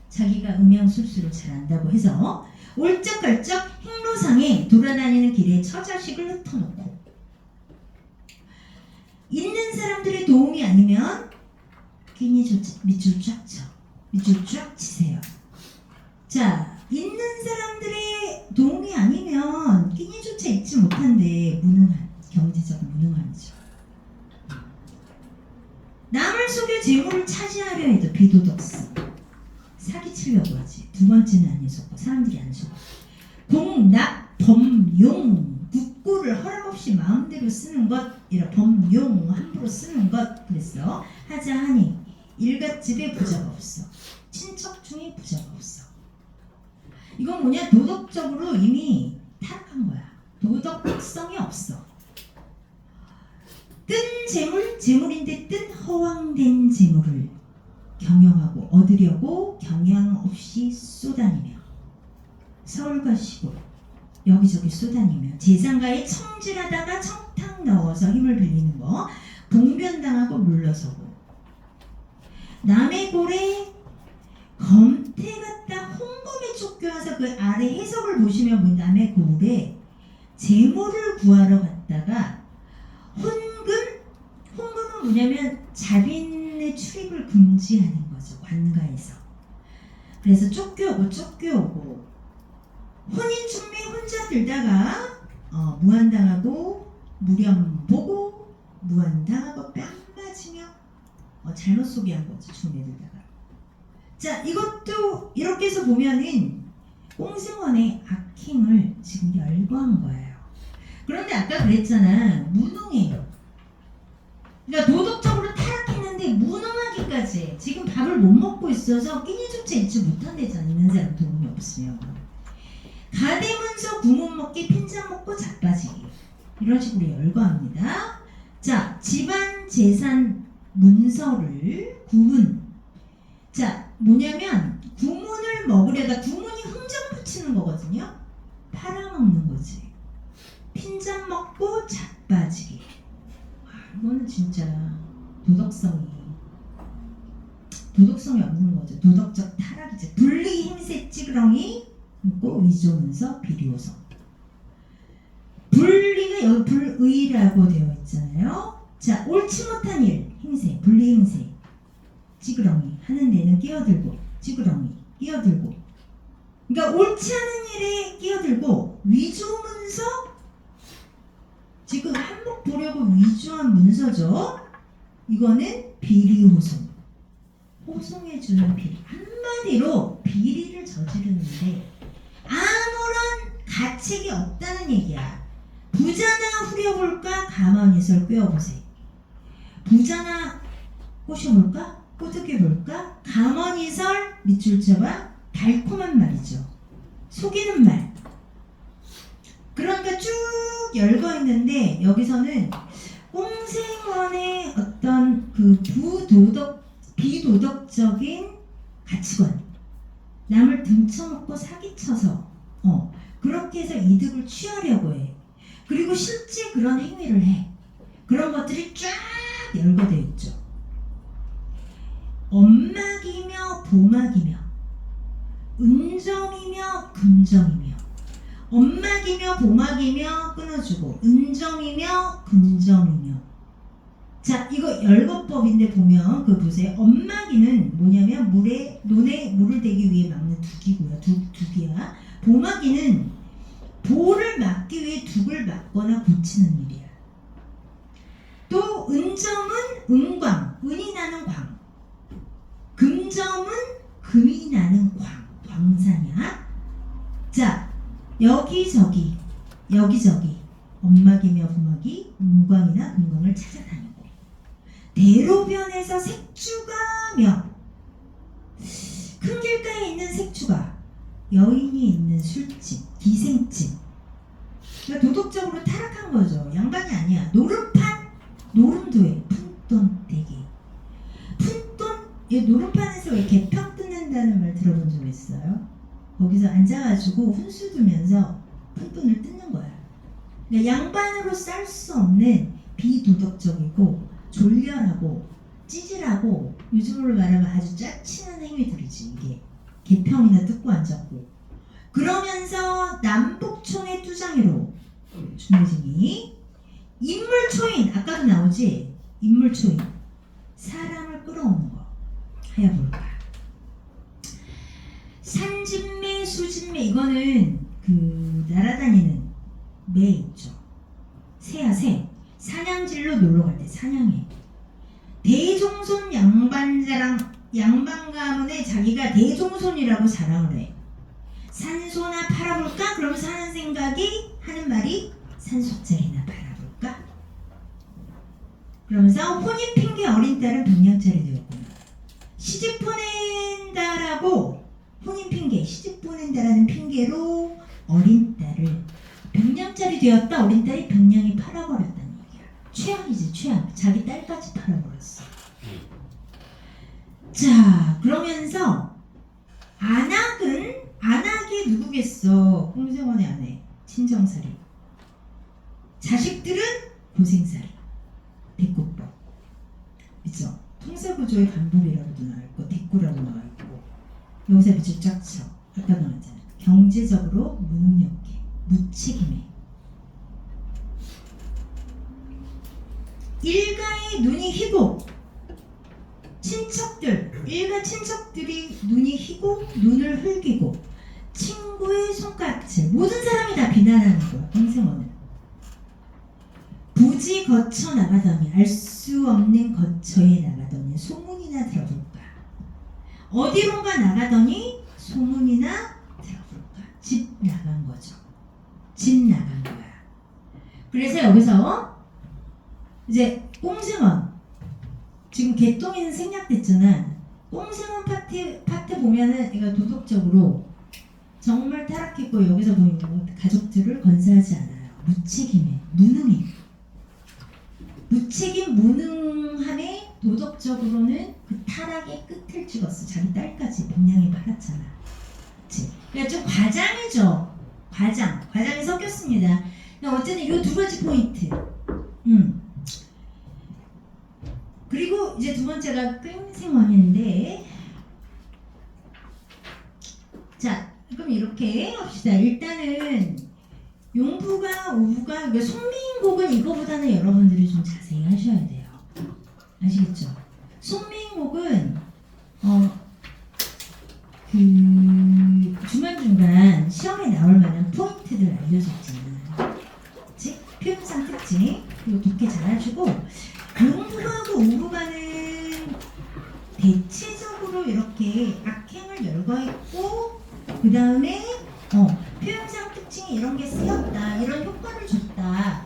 자기가 음양술수를 잘 안다고 해서 올적갈적 행로상에 돌아다니는 길에 처자식을 흩어놓고, 있는 사람들의 도움이 아니면 끼니 밑줄 쫙 쳐. 밑줄 쫙 치세요. 자, 있는 사람들의 도움이 아니면 끼니 차지하려 해도 비도덕성. 사기치려고 하지. 두 번째는 안 속고 사람들이 안 속아. 공납, 범용, 국고를 허락없이 마음대로 쓰는 것, 이런 범용, 함부로 쓰는 것. 그랬어. 하자 하니 일갓집에 부자가 없어. 친척 중에 부자가 없어. 이건 뭐냐? 도덕적으로 이미 타락한 거야. 도덕성이 없어. 뜬 재물, 재물인데 뜬 허황된 재물을 경영하고 얻으려고 경향 없이 쏘다니며 서울과 시골 여기저기 쏘다니며 재산가에 청질하다가 청탁 넣어서 힘을 빌리는 거, 봉변당하고 물러서고, 남의 골에 검태 같다 홍검에 쫓겨와서 그 아래 해석을 보시면 남의 골에 재물을 구하러 갔다가 홍금은 뭐냐면 자빈의 출입을 금지하는 거죠. 관가에서. 그래서 쫓겨오고 혼인충매 혼자 들다가 무한당하고 무렴보고 무한당하고 뺨 맞으며 잘못 소개한 거죠. 충매 들다가. 자, 이것도 이렇게 해서 보면은 꽁승원의 악행을 지금 열거한 거예요. 그런데 아까 그랬잖아. 무능해요. 그러니까 도덕적으로 타락했는데 무능하기까지 해. 지금 밥을 못 먹고 있어서 끼니조차 잊지 못한대잖아. 있는 사람 도움이 없으면. 가대문서 구문 먹기, 핀잔 먹고 자빠지기. 이런 식으로 열거합니다. 자, 집안 재산 문서를 구문. 자, 뭐냐면 구문을 먹으려다 구문이 흥정 붙이는 거거든요. 팔아먹는 거지. 핀잔 먹고 자빠지기. 이거는 진짜 도덕성이 없는 거죠. 도덕적 타락이죠. 분리 힘세 찌그렁이 있고 위조문서 비리오성. 분리가 여기 불의라고 되어 있잖아요. 자, 옳지 못한 일 힘세, 분리 힘세 찌그렁이 하는 데는 끼어들고, 찌그렁이 끼어들고, 그러니까 옳지 않은 일에 끼어들고, 위조문서, 지금 한복 보려고 위조한 문서죠. 이거는 비리호송, 호송해주는 비리. 한마디로 비리를 저지르는데 아무런 가책이 없다는 얘기야. 부자나 후려볼까 가만히서 꿰어보세요. 부자나 꼬셔볼까? 꼬드겨볼까? 가만히설 밑줄 쳐봐. 달콤한 말이죠. 속이는 말. 그러니까 쭉 열거 있는데 여기서는 꽁생원의 어떤 그 비도덕적인 가치관, 남을 등쳐먹고 사기쳐서 그렇게 해서 이득을 취하려고 해. 그리고 실제 그런 행위를 해. 그런 것들이 쫙 열거되어 있죠. 엄막이며 보막이며 은정이며 금정이며, 엄막이며 보막이며 끊어주고, 은정이며 금정이며. 자, 이거 열거법인데 보면 그 보세요. 엄막이는 뭐냐면 논에 물을 대기 위해 막는 두기고요. 두기야. 보막이는 보를 막기 위해 둑을 막거나 고치는 일이야. 또 은정은 은광, 은이 나는 광. 금정은 금이 나는 광산이야. 자, 여기저기 엄막이며 보막이 은광이나 금광을 찾아다니고, 대로변에서 색주가며, 큰 길가에 있는 색주가, 여인이 있는 술집, 기생집. 그러니까 도덕적으로 타락한 거죠. 양반이 아니야. 노름판, 노름도 해. 푼돈 대기. 푼돈, 노름판에서 왜 개평 뜯는다는 말 들어본 적 있어요? 거기서 앉아가지고 훈수 두면서 푼돈을 뜯는 거야. 그러니까 양반으로 쌀 수 없는 비도덕적이고 졸렬하고 찌질하고, 요즘으로 말하면 아주 짜치는 행위들이지. 이게 개평이나 뜯고 앉았고, 그러면서 남북총의 투장애로 중매쟁이, 인물초인, 아까도 나오지. 인물초인, 사람을 끌어오는 거 하야 볼까. 산진매, 수진매, 이거는 그 날아다니는 매 있죠. 새야 새. 사냥질로 놀러 갈 때 사냥해. 대종손 양반 가문에 자기가 대종손이라고 자랑을 해. 산소나 팔아볼까? 그러면서 하는 생각이 하는 말이 산소짜리나 팔아볼까? 그러면서 혼인 핑계 어린 딸은 100년짜리 되었구나. 시집 보낸다라고 혼인 핑계, 시집 보낸다라는 핑계로 어린 딸을 100년짜리 되었다. 어린 딸이 100년이 팔아버렸다는 얘기야. 최악이지, 최악. 자기 딸까지 팔아버렸어. 자, 그러면서 안악이 누구겠어? 꽁생원의 아내, 친정살이. 자식들은 고생살이, 대꾸법. 그죠? 통사구조의 반복이라고도 나와있고 대꾸라고 나와있고 여기서 밑줄 쫙 쳐. 아까 나왔잖아. 경제적으로 무능력해, 무책임해. 일가의 눈이 희고 일가 친척들이 눈이 희고 눈을 흘기고 친구의 손가락질, 모든 사람이 다 비난하는 거야. 꽁생원은 부지 거쳐 나가더니 알 수 없는 거처에 나가더니 소문이나 들어볼까. 어디론가 나가더니 소문이나 들어볼까. 집 나간 거죠. 집 나간 거야. 그래서 여기서 이제 꽁생원 지금 개똥이는 생략됐잖아. 꽁생원 파트 보면은 이거 도덕적으로 정말 타락했고 여기서 보이는 가족들을 건사하지 않아요. 무책임해, 무능해. 무책임 무능함에 도덕적으로는 그 타락의 끝을 찍었어. 자기 딸까지 100년이 팔았잖아. 그치? 그러니까 좀 과장이죠. 과장이 섞였습니다. 그러니까 어쨌든 이 두 가지 포인트. 그리고 이제 두 번째가 꽁생원인데, 자 그럼 이렇게 합시다. 일단은 용부가 우부가 그러니까 손미인곡은 이거보다는 여러분들이 좀 자세히 하셔야 돼요. 아시겠죠? 손미인곡은 그 중간중간 시험에 나올 만한 포인트들 알려줬잖아. 그치? 표현상 특징 그리고 독해 잘하시고 용부가하고 우부가는 대체적으로 이렇게 악행을 열거했고 그 다음에 표현상 특징이 이런 게 쓰였다, 이런 효과를 줬다,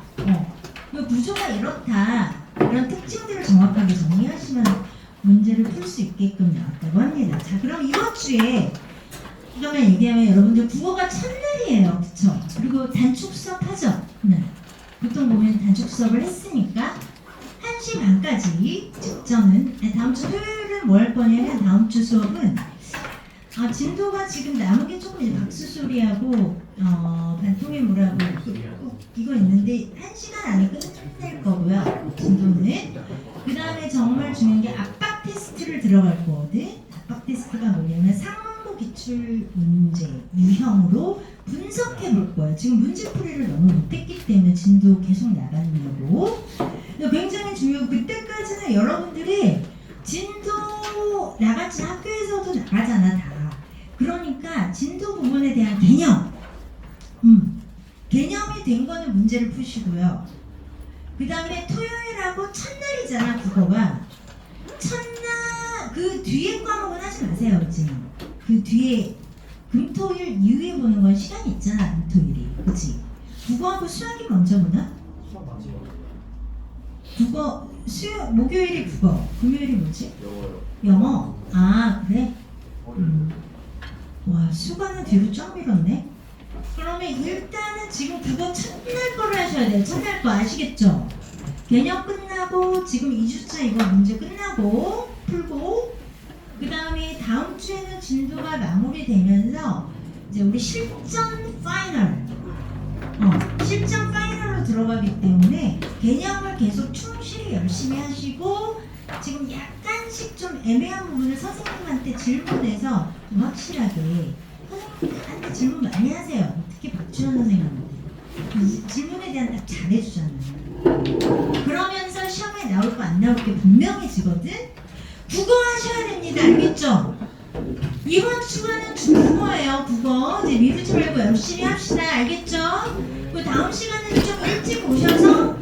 구조가 이렇다, 이런 특징들을 정확하게 정리하시면 문제를 풀 수 있게끔 나왔다고 합니다. 자, 그럼 이번 주에 그러면 얘기하면 여러분들 국어가 첫날이에요, 그쵸? 그리고 단축 수업 하죠. 보통 보면 단축 수업을 했으니까 1시 반까지 직전은 다음 주 토요일은 뭐 할 거냐면 다음 주 수업은 진도가 지금 남은 게 조금 이제 박수 소리하고 반통의 물하고 이거 있는데 1시간 안에 끝낼 거고요. 진도는 그 다음에 정말 중요한 게 압박 테스트를 들어갈 거거든. 압박 테스트가 뭐냐면 상문고 기출 문제 유형으로 분석해 볼 거예요. 지금 문제풀이를 너무 못했기 때문에 진도 계속 나가는 거고 굉장히 중요하고 그때까지는 여러분들이 진도 나갔지 학교에서도 나가잖아 다. 그러니까 진도 부분에 대한 개념이 된 거는 문제를 푸시고요. 그 다음에 토요일하고 첫날이잖아 국어가. 첫날 그 뒤에 과목은 하지 마세요 지금. 그 뒤에 금토일 이후에 보는 건 시간이 있잖아. 금토일이 그치? 국어하고 수학이 먼저 보나? 국어 목요일이 국어, 금요일이 뭐지? 영어. 아 그래? 와 수가는 뒤로 쫙 밀었네. 그러면 일단은 지금 국어 첫날 거를 하셔야 돼요. 첫날 거 아시겠죠? 개념 끝나고 지금 2주차 이거 문제 끝나고 풀고 그 다음에 다음 주에는 진도가 마무리되면서 이제 우리 실전 파이널 실전 파이널로 들어가기 때문에 개념을 계속 충실히 열심히 하시고 지금 약간씩 좀 애매한 부분을 선생님한테 질문해서 좀 확실하게 선생님한테 질문 많이 하세요. 특히 박주현 선생님한테 질문에 대한 답 잘해주잖아요. 그러면서 시험에 나올 거 안 나올 게 분명해지거든. 국어 하셔야 됩니다. 알겠죠? 이번 주간은 국어예요. 국어 이제 미루지 말고 열심히 합시다. 알겠죠? 그 다음 시간에는 좀 일찍 오셔서